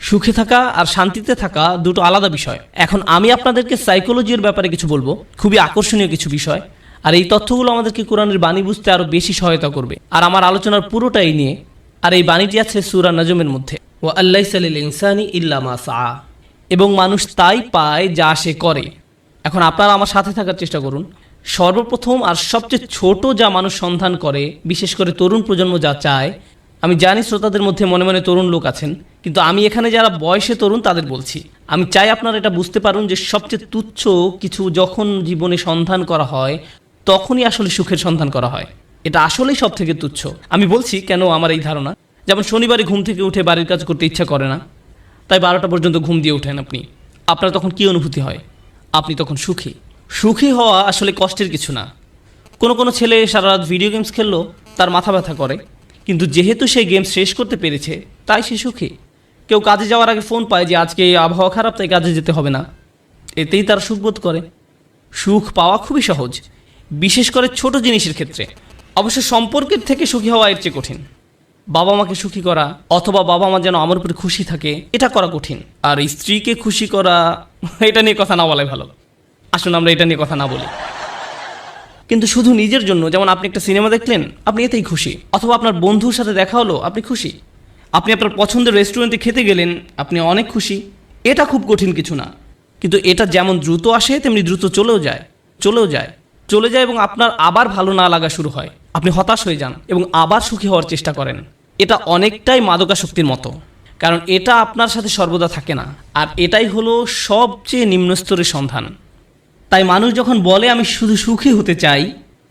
সুখে থাকা আর শান্তিতে থাকা দুটো আলাদা বিষয়। এখন আমি আপনাদেরকে সাইকোলজির ব্যাপারে কিছু বলবো, খুবই আকর্ষণীয় কিছু বিষয়। আর এই তথ্যগুলো আমাদেরকে কোরআনের বাণী বুঝতে আরো বেশি সহায়তা করবে। আর আমার আলোচনার পুরোটাই নিয়ে, আর এই বাণীটি আছে সূরা নাজমের মধ্যে, ওয়া আল্লাইসা লিল ইনসানি ইল্লা মা সাআ, এবং মানুষ তাই পায় যা সে করে। এখন আপনারা আমার সাথে থাকার চেষ্টা করুন। সর্বপ্রথম আর সবচেয়ে ছোট যা মানুষ সন্ধান করে, বিশেষ করে তরুণ প্রজন্ম যা চায়, আমি জানি শ্রোতাদের মধ্যে মনে মনে তরুণ লোক আছেন, কিন্তু আমি এখানে যারা বয়সে তরুণ তাদের বলছি, আমি চাই আপনারা এটা বুঝতে পারুন যে সবচেয়ে তুচ্ছ কিছু যখন জীবনে সন্ধান করা হয়, তখনই আসলে সুখের সন্ধান করা হয়। এটা আসলেই সব থেকে তুচ্ছ। আমি বলছি কেন আমার এই ধারণা। যেমন শনিবারে ঘুম থেকে উঠে বাড়ির কাজ করতে ইচ্ছা করে না, তাই 12টা পর্যন্ত ঘুম দিয়ে ওঠেন আপনি। আপনার তখন কি অনুভূতি হয়? আপনি তখন সুখী। সুখী হওয়া আসলে কষ্টের কিছু না। কোনো ছেলে সারা রাত ভিডিও গেমস খেললো, তার মাথা ব্যথা করে, কিন্তু যেহেতু সে গেম শেষ করতে পেরেছে তাই সে সুখী। কেউ কাজে যাওয়ার আগে ফোন পায় যে আজকে আবহাওয়া খারাপ তাই কাজে যেতে হবে না, এতেই তার সুখ বোধ করে। সুখ পাওয়া খুবই সহজ, বিশেষ করে ছোট জিনিসের ক্ষেত্রে। অবশ্য সম্পর্কের থেকে সুখী হওয়া এর চেয়ে কঠিন। বাবা মাকে সুখী করা, অথবা বাবা মা যেন আমার উপরে খুশি থাকে, এটা করা কঠিন। আর স্ত্রীকে খুশি করা, এটা নিয়ে কথা না বলাই ভালো। আসুন আমরা এটা নিয়ে কথা না বলি। কিন্তু শুধু নিজের জন্য, যেমন আপনি একটা সিনেমা দেখলেন, আপনি এতেই খুশি। অথবা আপনার বন্ধুর সাথে দেখা হলো, আপনি খুশি। আপনি আপনার পছন্দের রেস্টুরেন্টে খেতে গেলেন, আপনি অনেক খুশি। এটা খুব কঠিন কিছু না। কিন্তু এটা যেমন দ্রুত আসে তেমনি দ্রুত চলে যায় এবং আপনার আবার ভালো না লাগা শুরু হয়। আপনি হতাশ হয়ে যান এবং আবার সুখী হওয়ার চেষ্টা করেন। এটা অনেকটাই মাদকাসক্তির মতো, কারণ এটা আপনার সাথে সর্বদা থাকে না। আর এটাই হলো সবচেয়ে নিম্ন স্তরের সন্ধান। তাই মানুষ যখন বলে আমি শুধু সুখী হতে চাই,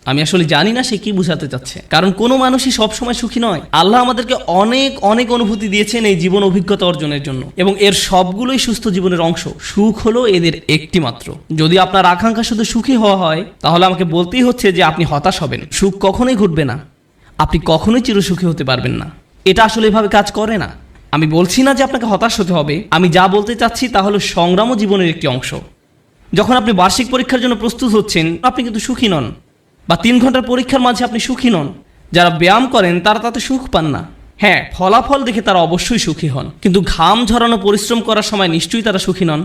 আমি আসলে জানি না সে কি বোঝাতে চাচ্ছে। কারণ কোনো মানুষই সবসময় সুখী নয়। আল্লাহ আমাদেরকে অনেক অনেক অনুভূতি দিয়েছেন এই জীবন অভিজ্ঞতা অর্জনের জন্য, এবং এর সবগুলোই সুস্থ জীবনের অংশ। সুখ হলো এদের একটি মাত্র। যদি আপনার আকাঙ্ক্ষা শুধু সুখী হওয়া হয়, তাহলে আমাকে বলতেই হচ্ছে যে আপনি হতাশ হবেন। সুখ কখনোই ঘটবে না, আপনি কখনোই চিরসুখী হতে পারবেন না। এটা আসলে এভাবে কাজ করে না। আমি বলছি না যে আপনাকে হতাশ হতে হবে। আমি যা বলতে চাচ্ছি তা হলো সংগ্রামও জীবনের একটি অংশ। যখন আপনি বার্ষিক পরীক্ষার জন্য প্রস্তুত হচ্ছেন, আপনি কিন্তু সুখী নন। বা 3 ঘন্টার পরীক্ষার মাঝে আপনি সুখী নন। যারা ব্যায়াম করেন তারা তাতে সুখ পান না। হ্যাঁ, ফলাফল দেখে তারা অবশ্যই সুখী হন, কিন্তু ঘাম ঝরানো পরিশ্রম করার সময় নিশ্চয়ই তারা সুখী নন।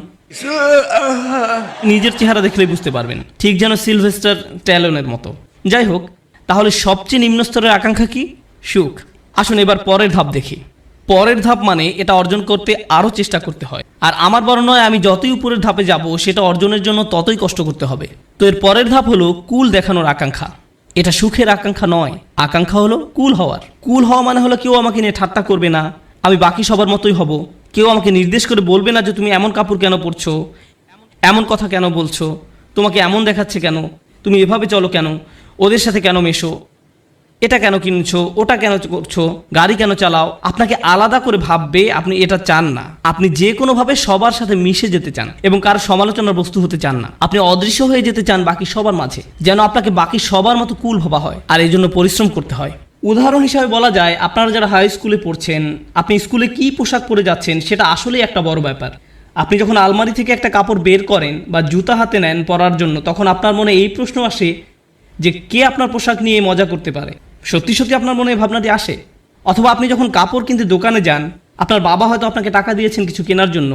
নিজের চেহারা দেখলেই বুঝতে পারবেন, ঠিক যেন সিলভেস্টার স্ট্যালোনের মতো। যাই হোক, তাহলে সবচেয়ে নিম্ন স্তরের আকাঙ্ক্ষা কি? সুখ। আসুন এবার পরের ধাপ দেখি। পরের ধাপ মানে এটা অর্জন করতে আরও চেষ্টা করতে হয়। আর আমার বড় নয়, আমি যতই উপরের ধাপে যাব সেটা অর্জনের জন্য ততই কষ্ট করতে হবে। তো এর পরের ধাপ হলো কুল দেখানোর আকাঙ্ক্ষা। এটা সুখের আকাঙ্ক্ষা নয়, আকাঙ্ক্ষা হলো কুল হওয়ার। কুল হওয়া মানে হলো কেউ আমাকে নিয়ে ঠাট্টা করবে না, আমি বাকি সবার মতোই হব। কেউ আমাকে নির্দেশ করে বলবে না যে তুমি এমন কাপড় কেন পরছো, এমন কথা কেন বলছো, তোমাকে এমন দেখাচ্ছে কেন, তুমি এভাবে চলো কেন, ওদের সাথে কেন মেশো, এটা কেন কিনছো, ওটা কেন করছো, গাড়ি কেন চালাও। আপনাকে আলাদা করে ভাববে, আপনি এটা চান না। আপনি যে কোনোভাবে সবার সাথে মিশে যেতে চান এবং কারো সমালোচনার বস্তু হতে চান না। আপনি অদৃশ্য হয়ে যেতে চান বাকি সবার মাঝে, যেন আপনাকে বাকি সবার মতো কুল ভাবা হয়। আর এই জন্য পরিশ্রম করতে হয়। উদাহরণ হিসাবে বলা যায়, আপনারা যারা হাই স্কুলে পড়ছেন, আপনি স্কুলে কি পোশাক পরে যাচ্ছেন সেটা আসলেই একটা বড় ব্যাপার। আপনি যখন আলমারি থেকে একটা কাপড় বের করেন বা জুতা হাতে নেন পরার জন্য, তখন আপনার মনে এই প্রশ্ন আসে যে কে আপনার পোশাক নিয়ে মজা করতে পারে। সত্যি সত্যি আপনার মনে এই ভাবনাটি আসে। অথবা আপনি যখন কাপড় কিনতে দোকানে যান, আপনার বাবা হয়তো আপনাকে টাকা দিয়েছেন কিছু কেনার জন্য।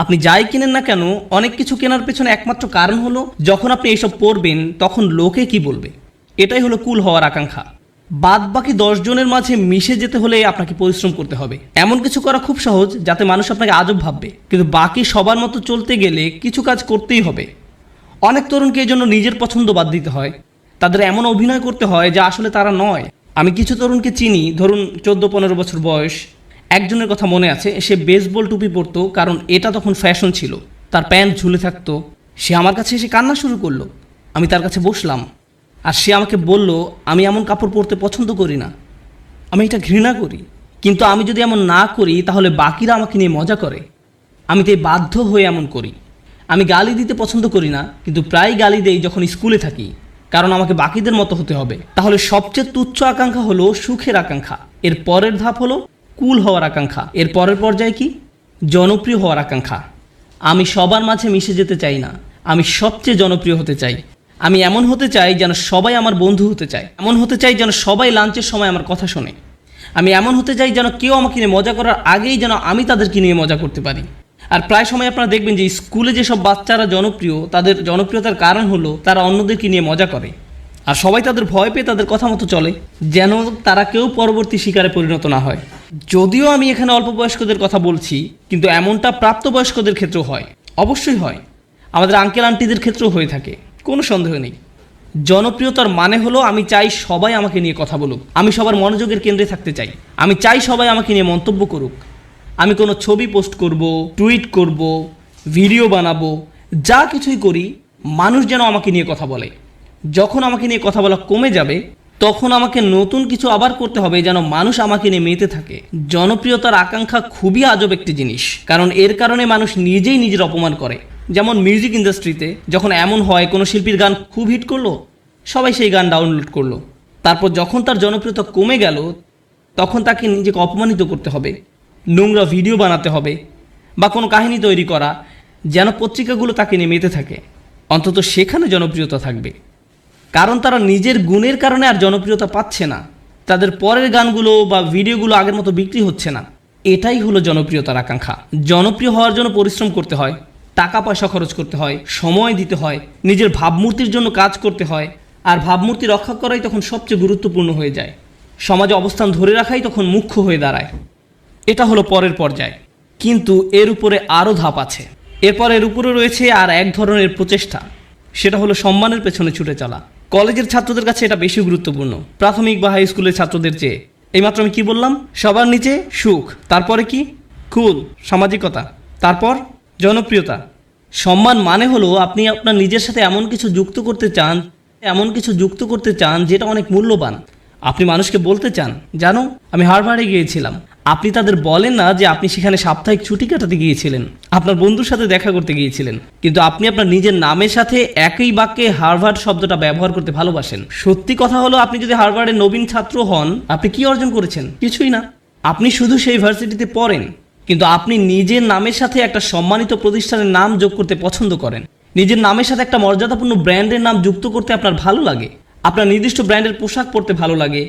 আপনি যাই কিনেন না কেন, অনেক কিছু কেনার পেছনে একমাত্র কারণ হলো যখন আপনি এইসব পরবেন তখন লোকে কি বলবে। এটাই হলো কুল হওয়ার আকাঙ্ক্ষা। বাদ বাকি 10 জনের মাঝে মিশে যেতে হলে আপনাকে পরিশ্রম করতে হবে। এমন কিছু করা খুব সহজ যাতে মানুষ আপনাকে আজব ভাববে, কিন্তু বাকি সবার মতো চলতে গেলে কিছু কাজ করতেই হবে। অনেক তরুণকে এই জন্য নিজের পছন্দ বাদ দিতে হয়। তাদের এমন অভিনয় করতে হয় যা আসলে তারা নয়। আমি কিছু তরুণকে চিনি, ধরুন 14-15 বছর বয়স। একজনের কথা মনে আছে, সে বেসবল টুপি পরতো কারণ এটা তখন ফ্যাশন ছিল। তার প্যান্ট ঝুলে থাকতো। সে আমার কাছে এসে কান্না শুরু করলো। আমি তার কাছে বসলাম, আর সে আমাকে বলল, আমি এমন কাপড় পরতে পছন্দ করি না, আমি এটা ঘৃণা করি। কিন্তু আমি যদি এমন না করি তাহলে বাকিরা আমাকে নিয়ে মজা করে। আমি তাই বাধ্য হয়ে এমন করি। আমি গালি দিতে পছন্দ করি না, কিন্তু প্রায় গালি দেই যখন স্কুলে থাকি, কারণ আমাকে বাকিদের মতো হতে হবে। তাহলে সবচেয়ে তুচ্ছ আকাঙ্ক্ষা হলো সুখের আকাঙ্ক্ষা। এর পরের ধাপ হলো কুল হওয়ার আকাঙ্ক্ষা। এর পরের পর্যায়ে কি? জনপ্রিয় হওয়ার আকাঙ্ক্ষা। আমি সবার মাঝে মিশে যেতে চাই না, আমি সবচেয়ে জনপ্রিয় হতে চাই। আমি এমন হতে চাই যেন সবাই আমার বন্ধু হতে চায়, এমন হতে চাই যেন সবাই লাঞ্চের সময় আমার কথা শোনে। আমি এমন হতে চাই যেন কেউ আমাকে নিয়ে মজা করার আগেই যেন আমি তাদেরকে নিয়ে মজা করতে পারি। আর প্রায় সময় আপনারা দেখবেন যে স্কুলে যেসব বাচ্চারা জনপ্রিয়, তাদের জনপ্রিয়তার কারণ হলো তারা অন্যদেরকে নিয়ে মজা করে, আর সবাই তাদের ভয় পেয়ে তাদের কথা মতো চলে, যেন তারা কেউ পরবর্তী শিকারে পরিণত না হয়। যদিও আমি এখানে অল্প বয়স্কদের কথা বলছি, কিন্তু এমনটা প্রাপ্তবয়স্কদের ক্ষেত্রেও হয়, অবশ্যই হয়, আমাদের আঙ্কেল আন্টিদের ক্ষেত্রেও হয়ে থাকে, কোনো সন্দেহ নেই। জনপ্রিয়তার মানে হলো আমি চাই সবাই আমাকে নিয়ে কথা বলুক, আমি সবার মনোযোগের কেন্দ্রে থাকতে চাই, আমি চাই সবাই আমাকে নিয়ে মন্তব্য করুক। আমি কোনো ছবি পোস্ট করব, টুইট করব, ভিডিও বানাবো, যা কিছুই করি মানুষ যেন আমাকে নিয়ে কথা বলে। যখন আমাকে নিয়ে কথা বলা কমে যাবে তখন আমাকে নতুন কিছু আবার করতে হবে যেন মানুষ আমাকে নিয়ে মেতে থাকে। জনপ্রিয়তার আকাঙ্ক্ষা খুবই আজব একটি জিনিস, কারণ এর কারণে মানুষ নিজেই নিজের অপমান করে। যেমন মিউজিক ইন্ডাস্ট্রিতে যখন এমন হয় কোনো শিল্পীর গান খুব হিট করলো, সবাই সেই গান ডাউনলোড করলো, তারপর যখন তার জনপ্রিয়তা কমে গেল তখন তাকে নিজেকে অপমানিত করতে হবে, নোংরা ভিডিও বানাতে হবে বা কোনো কাহিনী তৈরি করা যেন পত্রিকাগুলো তাকে নিয়ে মেতে থাকে। অন্তত সেখানে জনপ্রিয়তা থাকবে, কারণ তারা নিজের গুণের কারণে আর জনপ্রিয়তা পাচ্ছে না, তাদের পরের গানগুলো বা ভিডিওগুলো আগের মতো বিক্রি হচ্ছে না। এটাই হলো জনপ্রিয়তার আকাঙ্ক্ষা। জনপ্রিয় হওয়ার জন্য পরিশ্রম করতে হয়, টাকা পয়সা খরচ করতে হয়, সময় দিতে হয়, নিজের ভাবমূর্তির জন্য কাজ করতে হয়, আর ভাবমূর্তি রক্ষা করাই তখন সবচেয়ে গুরুত্বপূর্ণ হয়ে যায়। সমাজে অবস্থান ধরে রাখাই তখন মুখ্য হয়ে দাঁড়ায়। এটা হলো পরের পর্যায়, কিন্তু এর উপরে আরও ধাপ আছে। এরপর এর উপরে রয়েছে আর এক ধরনের প্রচেষ্টা, সেটা হলো সম্মানের পেছনে ছুটে চলা। কলেজের ছাত্রদের কাছে এটা বেশি গুরুত্বপূর্ণ প্রাথমিক বা হাই স্কুলের ছাত্রদের চেয়ে। এইমাত্র আমি কি বললাম? সবার নিচে সুখ, তারপরে কি? কুল, সামাজিকতা, তারপর জনপ্রিয়তা। সম্মান মানে হলো আপনি আপনার নিজের সাথে এমন কিছু যুক্ত করতে চান যেটা অনেক মূল্যবান। আপনি মানুষকে বলতে চান, জানো আমি হার্ভার্ডে গিয়েছিলাম। আপনি তাদের বলেন না যে আপনি সেখানে সাপ্তাহিক ছুটি কাটাতে গিয়েছিলেন, আপনার বন্ধুর সাথে দেখা করতে গিয়েছিলেন, কিন্তু আপনি আপনার নিজের নামের সাথে একই বাক্যে হার্ভার্ড শব্দটা ব্যবহার করতে ভালোবাসেন। সত্যি কথা হলো আপনি যদি হার্ভার্ডের নবীন ছাত্র হন, আপনি কি অর্জন করেছেন? কিছুই না। আপনি শুধু সেই ভার্সিটিতে পড়েন, কিন্তু আপনি নিজের নামের সাথে একটা সম্মানিত প্রতিষ্ঠানের নাম যোগ করতে পছন্দ করেন। নিজের নামের সাথে একটা মর্যাদাপূর্ণ ব্র্যান্ডের নাম যুক্ত করতে আপনার ভালো লাগে। আপনার নির্দিষ্ট ব্র্যান্ডের পোশাক পরতে ভালো লাগে,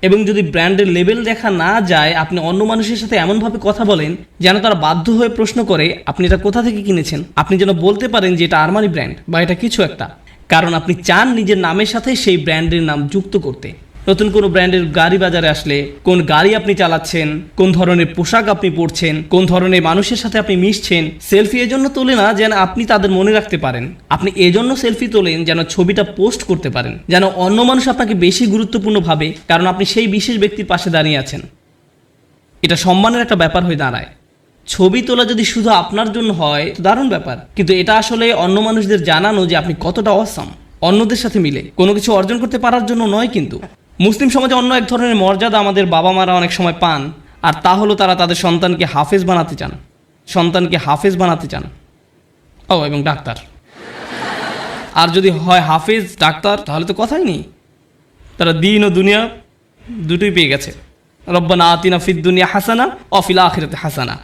এবং যদি ব্র্যান্ডের লেবেল দেখা না যায় আপনি অন্য মানুষের সাথে এমনভাবে কথা বলেন যেন তারা বাধ্য হয়ে প্রশ্ন করে আপনি এটা কোথা থেকে কিনেছেন। আপনি যেন বলতে পারেন যে এটা আরমানি ব্র্যান্ড বা এটা কিছু একটা, কারণ আপনি চান নিজের নামের সাথে সেই ব্র্যান্ডের নাম যুক্ত করতে। নতুন কোনো ব্র্যান্ডের গাড়ি বাজারে আসলে কোন গাড়ি আপনি চালাচ্ছেন, কোন ধরনের পোশাক আপনি পরছেন, কোন ধরনের মানুষের সাথে আপনি মিশছেন, সেলফি এজন্য তোলে না যেন আপনি তাদের মনে রাখতে পারেন, আপনি এজন্য সেলফি তোলেন যেন ছবিটা পোস্ট করতে পারেন, যেন অন্য মানুষ আপনাকে বেশি গুরুত্বপূর্ণ ভাবে, কারণ আপনি সেই বিশেষ ব্যক্তির পাশে দাঁড়িয়ে আছেন। এটা সম্মানের একটা ব্যাপার হয়ে দাঁড়ায়। ছবি তোলা যদি শুধু আপনার জন্য হয় তো দারুণ ব্যাপার, কিন্তু এটা আসলে অন্য মানুষদের জানানো যে আপনি কতটা অসাম, অন্যদের সাথে মিলে কোনো কিছু অর্জন করতে পারার জন্য নয়। কিন্তু মুসলিম সমাজে অন্য এক ধরনের মর্যাদা আমাদের বাবা মারা অনেক সময় পান, আর তা হলো তারা তাদের সন্তানকে হাফেজ বানাতে চান। ও, এবং ডাক্তার। আর যদি হয় হাফেজ ডাক্তার তাহলে তো কথাই নেই, তারা দিন ও দুনিয়া দুটোই পেয়ে গেছে। রব্বানা আতিনা ফিদ দুনিয়া হাসানা ওয়া ফিল আখিরাতি হাসানা,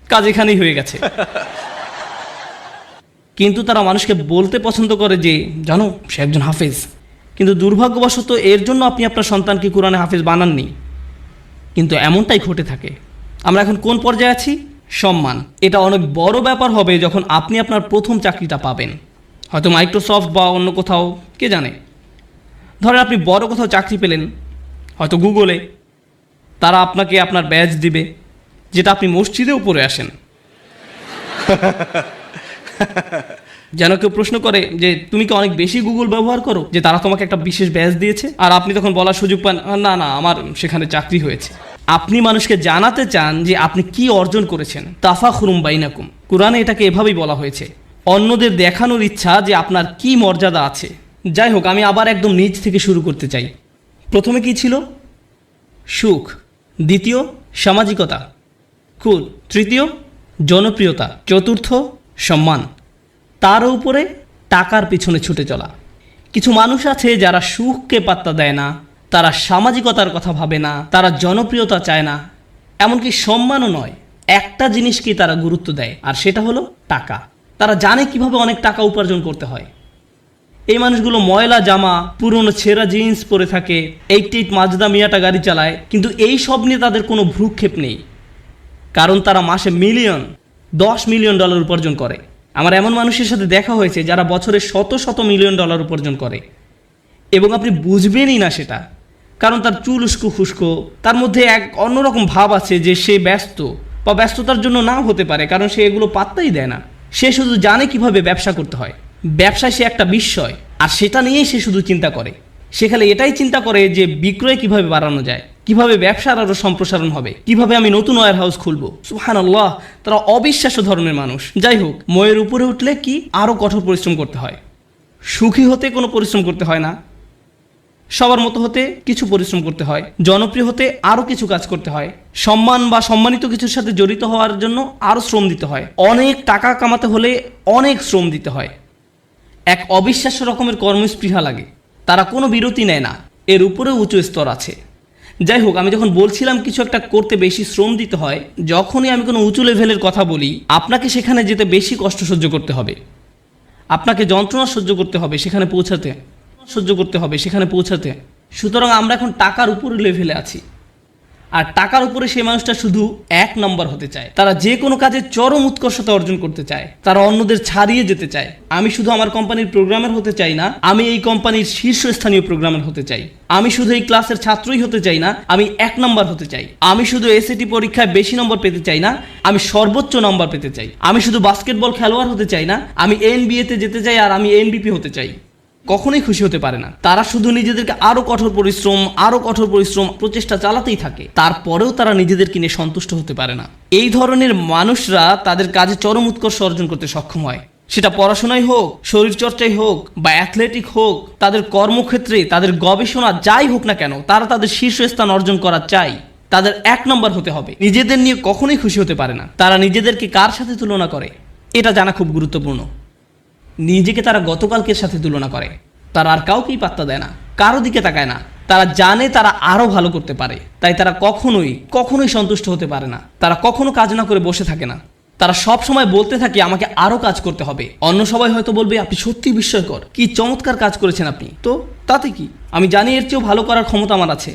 কাজ এখানেই হয়ে গেছে। কিন্তু তারা মানুষকে বলতে পছন্দ করে যে জানো সে একজন হাফেজ, কিন্তু দুর্ভাগ্যবশত এর জন্য আপনি আপনার সন্তানকে কোরআনে হাফেজ বানাননি। কিন্তু এমনটাই ঘটে থাকে। আমরা এখন কোন পর্যায়ে আছি? সম্মান। এটা অনেক বড় ব্যাপার হবে যখন আপনি আপনার প্রথম চাকরিটা পাবেন, হয়তো মাইক্রোসফট বা অন্য কোথাও, কে জানে। ধরেন আপনি বড় কোথাও চাকরি পেলেন, হয়তো গুগলে। তারা আপনাকে আপনার ব্যাজ দিবে, যেটা আপনি মসজিদেও পরে আসেন। যেন কেউ প্রশ্ন করে যে তুমি কি অনেক বেশি গুগল ব্যবহার করো যে তারা তোমাকে একটা বিশেষ ব্যাজ দিয়েছে, আর আপনি তখন বলার সুযোগ পান না না আমার সেখানে চাকরি হয়েছে। আপনি মানুষকে জানাতে চান যে আপনি কি অর্জন করেছেন। তাফাখুরুম বাইনাকুম, কোরআনে এটাকে এভাবেই বলা হয়েছে। অন্যদের দেখানোর ইচ্ছা যে আপনার কি মর্যাদা আছে। যাই হোক, আমি আবার একদম নিচ থেকে শুরু করতে চাই। প্রথমে কি ছিল? সুখ। দ্বিতীয়, সামাজিকতা। কুল। তৃতীয়, জনপ্রিয়তা। চতুর্থ, সম্মান। তার উপরে টাকার পিছনে ছুটে চলা। কিছু মানুষ আছে যারা সুখকে পাত্তা দেয় না, তারা সামাজিকতার কথা ভাবে না, তারা জনপ্রিয়তা চায় না, এমনকি সম্মানও নয়। একটা জিনিসকেই তারা গুরুত্ব দেয়, আর সেটা হলো টাকা। তারা জানে কিভাবে অনেক টাকা উপার্জন করতে হয়। এই মানুষগুলো ময়লা জামা, পুরনো ছেঁড়া জিন্স পরে থাকে, 88 মাজদা মিয়াটা গাড়ি চালায়, কিন্তু এই সব নিয়ে তাদের কোনো ভ্রুক্ষেপ নেই, কারণ তারা মাসে $10 মিলিয়ন উপার্জন করে। আমার এমন মানুষের সাথে দেখা হয়েছে যারা বছরে শত শত মিলিয়ন ডলার উপার্জন করে, এবং আপনি বুঝবেনই না সেটা, কারণ তার চুল উস্কো খুস্কো, তার মধ্যে এক অন্যরকম ভাব আছে যে সে ব্যস্ত, বা ব্যস্ততার জন্য নাও হতে পারে, কারণ সে এগুলো পাত্তাই দেয় না। সে শুধু জানে কিভাবে ব্যবসা করতে হয়, ব্যবসায় সে একটা বিস্ময়, আর সেটা নিয়েই সে শুধু চিন্তা করে। সে খালি এটাই চিন্তা করে যে বিক্রয় কিভাবে বাড়ানো যায়, কিভাবে ব্যবসার আরও সম্প্রসারণ হবে, কিভাবে আমি নতুন ওয়্যার হাউস খুলবো। সুবহানাল্লাহ, তারা অবিশ্বাস্য ধরনের মানুষ। যাই হোক, ময়ের উপরে উঠলে কি আরও কঠোর পরিশ্রম করতে হয়। সুখী হতে কোনো পরিশ্রম করতে হয় না, সবার মতো হতে কিছু পরিশ্রম করতে হয়, জনপ্রিয় হতে আরও কিছু কাজ করতে হয়, সম্মান বা সম্মানিত কিছুর সাথে জড়িত হওয়ার জন্য আরও শ্রম দিতে হয়, অনেক টাকা কামাতে হলে অনেক শ্রম দিতে হয়। এক অবিশ্বাস্য রকমের কর্মস্পৃহা লাগে, তারা কোনো বিরতি নেয় না, এর উপরেও উঁচু স্তর আছে। যাই হোক, আমি যখন বলছিলাম কিছু একটা করতে বেশি শ্রম দিতে হয়, যখনই আমি কোনো উঁচু লেভেলের কথা বলি, আপনাকে সেখানে যেতে বেশি কষ্ট সহ্য করতে হবে, আপনাকে যন্ত্রণা সহ্য করতে হবে সেখানে পৌঁছাতে। সুতরাং আমরা এখন টাকার উপরে লেভেলে আছি, আর টাকার উপরে সেই মানুষটা শুধু 1 নম্বর হতে চায়। তারা যে কোনো কাজে চরম উৎকর্ষতা অর্জন করতে চায়, তারা অন্যদের ছাড়িয়ে যেতে চায়। আমি শুধু আমার কোম্পানির প্রোগ্রামার হতে চাই না, আমি এই কোম্পানির শীর্ষস্থানীয় প্রোগ্রামার হতে চাই। আমি শুধু এই ক্লাসের ছাত্রই হতে চাই না, আমি 1 নম্বর হতে চাই। আমি শুধু এসএটি পরীক্ষায় বেশি নম্বর পেতে চাই না, আমি সর্বোচ্চ নম্বর পেতে চাই। আমি শুধু বাস্কেটবল খেলোয়াড় হতে চাই না, আমি এনবিএতে যেতে চাই, আর আমি এনবিপি হতে চাই। কখনোই খুশি হতে পারে না। তারা শুধু নিজেদেরকে আরো কঠোর পরিশ্রম প্রচেষ্টা চালাতেই থাকে, তারপরেও তারা নিজেদেরকে নিয়ে সন্তুষ্ট হতে পারে না। এই ধরনের মানুষরা তাদের কাজে চরম উৎকর্ষ অর্জন করতে সক্ষম হয়, সেটা পড়াশোনায় হোক, শরীরচর্চায় হোক, বা অ্যাথলেটিক হোক, তাদের কর্মক্ষেত্রে, তাদের গবেষণা যাই হোক না কেন, তারা তাদের শীর্ষস্থান অর্জন করা চাই। তাদের 1 নম্বর হতে হবে। নিজেদের নিয়ে কখনোই খুশি হতে পারে না। তারা নিজেদেরকে কার সাথে তুলনা করে এটা জানা খুব গুরুত্বপূর্ণ। নিজেকে তারা গতকালকের সাথে তুলনা করে। তারা আর কাউকেই পাত্তা দেয় না, কারো দিকে তাকায় না। তারা জানে তারা আরো ভালো করতে পারে, তাই তারা কখনোই সন্তুষ্ট হতে পারে না। তারা কখনো কাজ না করে বসে থাকে না। তারা সব সময় বলতে থাকে আমাকে আরো কাজ করতে হবে। অন্য সবাই হয়তো বলবে আপনি সত্যি বিস্ময়কর, কি চমৎকার কাজ করেছেন আপনি, তো তাতে কি, আমি জানি এর চেয়েও ভালো করার ক্ষমতা আমার আছে।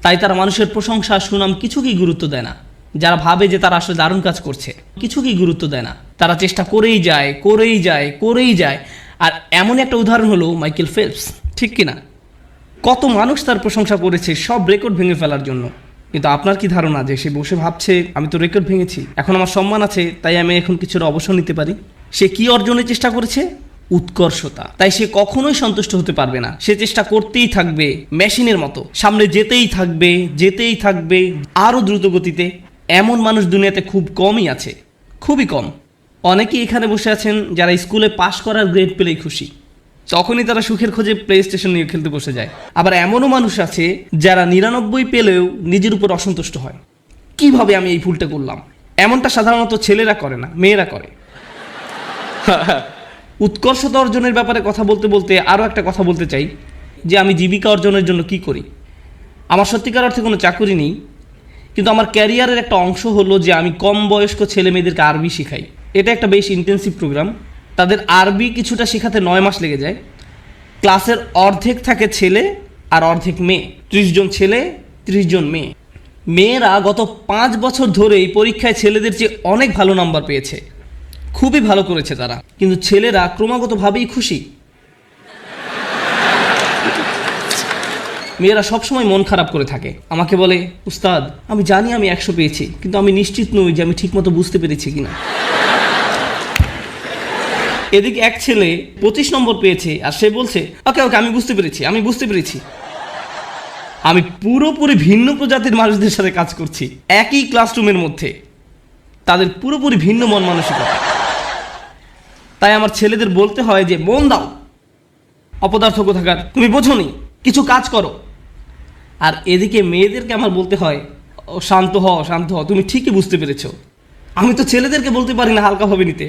তাই তারা মানুষের প্রশংসা, সুনাম কিছুকেই গুরুত্ব দেয় না। যারা ভাবে যে তারা আসলে দারুণ কাজ করছে, কিছুকেই গুরুত্ব দেয় না। তারা চেষ্টা করেই যায়। আর এমন একটা উদাহরণ হলো মাইকেল ফেলপস, ঠিক কিনা? কত মানুষ তার প্রশংসা করেছে সব রেকর্ড ভেঙে ফেলার জন্য, কিন্তু আপনার কি ধারণা যে সে বসে ভাবছে আমি তো রেকর্ড ভেঙেছি, এখন আমার সম্মান আছে, তাই আমি এখন কিছুটা অবসর নিতে পারি? সে কি অর্জনের চেষ্টা করেছে? উৎকর্ষতা। তাই সে কখনোই সন্তুষ্ট হতে পারবে না। সে চেষ্টা করতেই থাকবে, মেশিনের মতো সামনে যেতেই থাকবে আরও দ্রুত গতিতে। এমন মানুষ দুনিয়াতে খুব কমই আছে, খুবই কম। অনেকেই এখানে বসে আছেন যারা স্কুলে পাশ করার গ্রেড পেলেই খুশি, তখনই তারা সুখের খোঁজে প্লে স্টেশন নিয়ে খেলতে বসে যায়। আবার এমনও মানুষ আছে যারা 99 পেলেও নিজের উপর অসন্তুষ্ট হয়, কিভাবে আমি এই ভুলটা করলাম। এমনটা সাধারণত ছেলেরা করে না, মেয়েরা করে। উৎকর্ষতা অর্জনের ব্যাপারে কথা বলতে বলতে আরও একটা কথা বলতে চাই, যে আমি জীবিকা অর্জনের জন্য কি করি। আমার সত্যিকার অর্থে কোনো চাকরি নেই, কিন্তু আমার ক্যারিয়ারের একটা অংশ হলো যে আমি কম বয়স্ক ছেলে মেয়েদেরকে আরবি শেখাই। এটা একটা বেশ ইন্টেন্সিভ প্রোগ্রাম। তাদের আরবি কিছুটা শেখাতে 9 মাস লেগে যায়। ক্লাসের অর্ধেক থাকে ছেলে আর অর্ধেক মেয়ে, 30 জন ছেলে 30 জন মেয়ে। মেয়েরা গত 5 বছর ধরে এই পরীক্ষায় ছেলেদের চেয়ে অনেক ভালো নাম্বার পেয়েছে, খুবই ভালো করেছে তারা, কিন্তু ছেলেরা ক্রমাগতভাবেই খুশি। মেয়েরা সবসময় মন খারাপ করে থাকে, আমাকে বলে উস্তাদ আমি জানি আমি 100 পেয়েছি, কিন্তু আমি নিশ্চিত নই যে আমি ঠিকমতো বুঝতে পেরেছি কিনা। এদিকে এক ছেলে 25 নম্বর পেয়েছে, আর সে বলছে ওকে আমি বুঝতে পেরেছি। আমি পুরোপুরি ভিন্ন প্রজাতির মানুষদের সাথে কাজ করছি একই ক্লাসরুমের মধ্যে, তাদের পুরোপুরি ভিন্ন মন মানসিকতা। তাই আমার ছেলেদের বলতে হয় যে মন দাও, অপদার্থ কোথাকার, তুমি বোঝোনি, কিছু কাজ করো। আর এদিকে মেয়েদেরকে আমার বলতে হয় ও শান্ত হও, তুমি ঠিকই বুঝতে পেরেছো। আমি তো ছেলেদেরকে বলতে পারি না হালকাভাবে নিতে,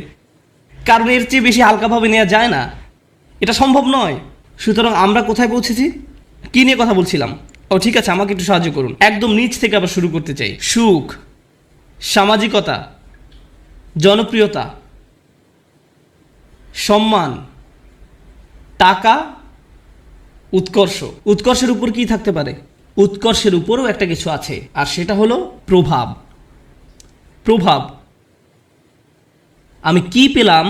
কারণ এর চেয়ে বেশি হালকাভাবে নেওয়া যায় না, এটা সম্ভব নয়। সুতরাং আমরা কোথায় পৌঁছেছি, কি নিয়ে কথা বলছিলাম? ও ঠিক আছে, আমাকে একটু সাহায্য করুন। একদম নিচ থেকে আবার শুরু করতে চাই। সুখ, সামাজিকতা, জনপ্রিয়তা, সম্মান, টাকা, উৎকর্ষ। উৎকর্ষের উপর কি থাকতে পারে? উৎকর্ষের উপরও একটা কিছু আছে, আর সেটা হলো প্রভাব। প্রভাব। আমি কি পেলাম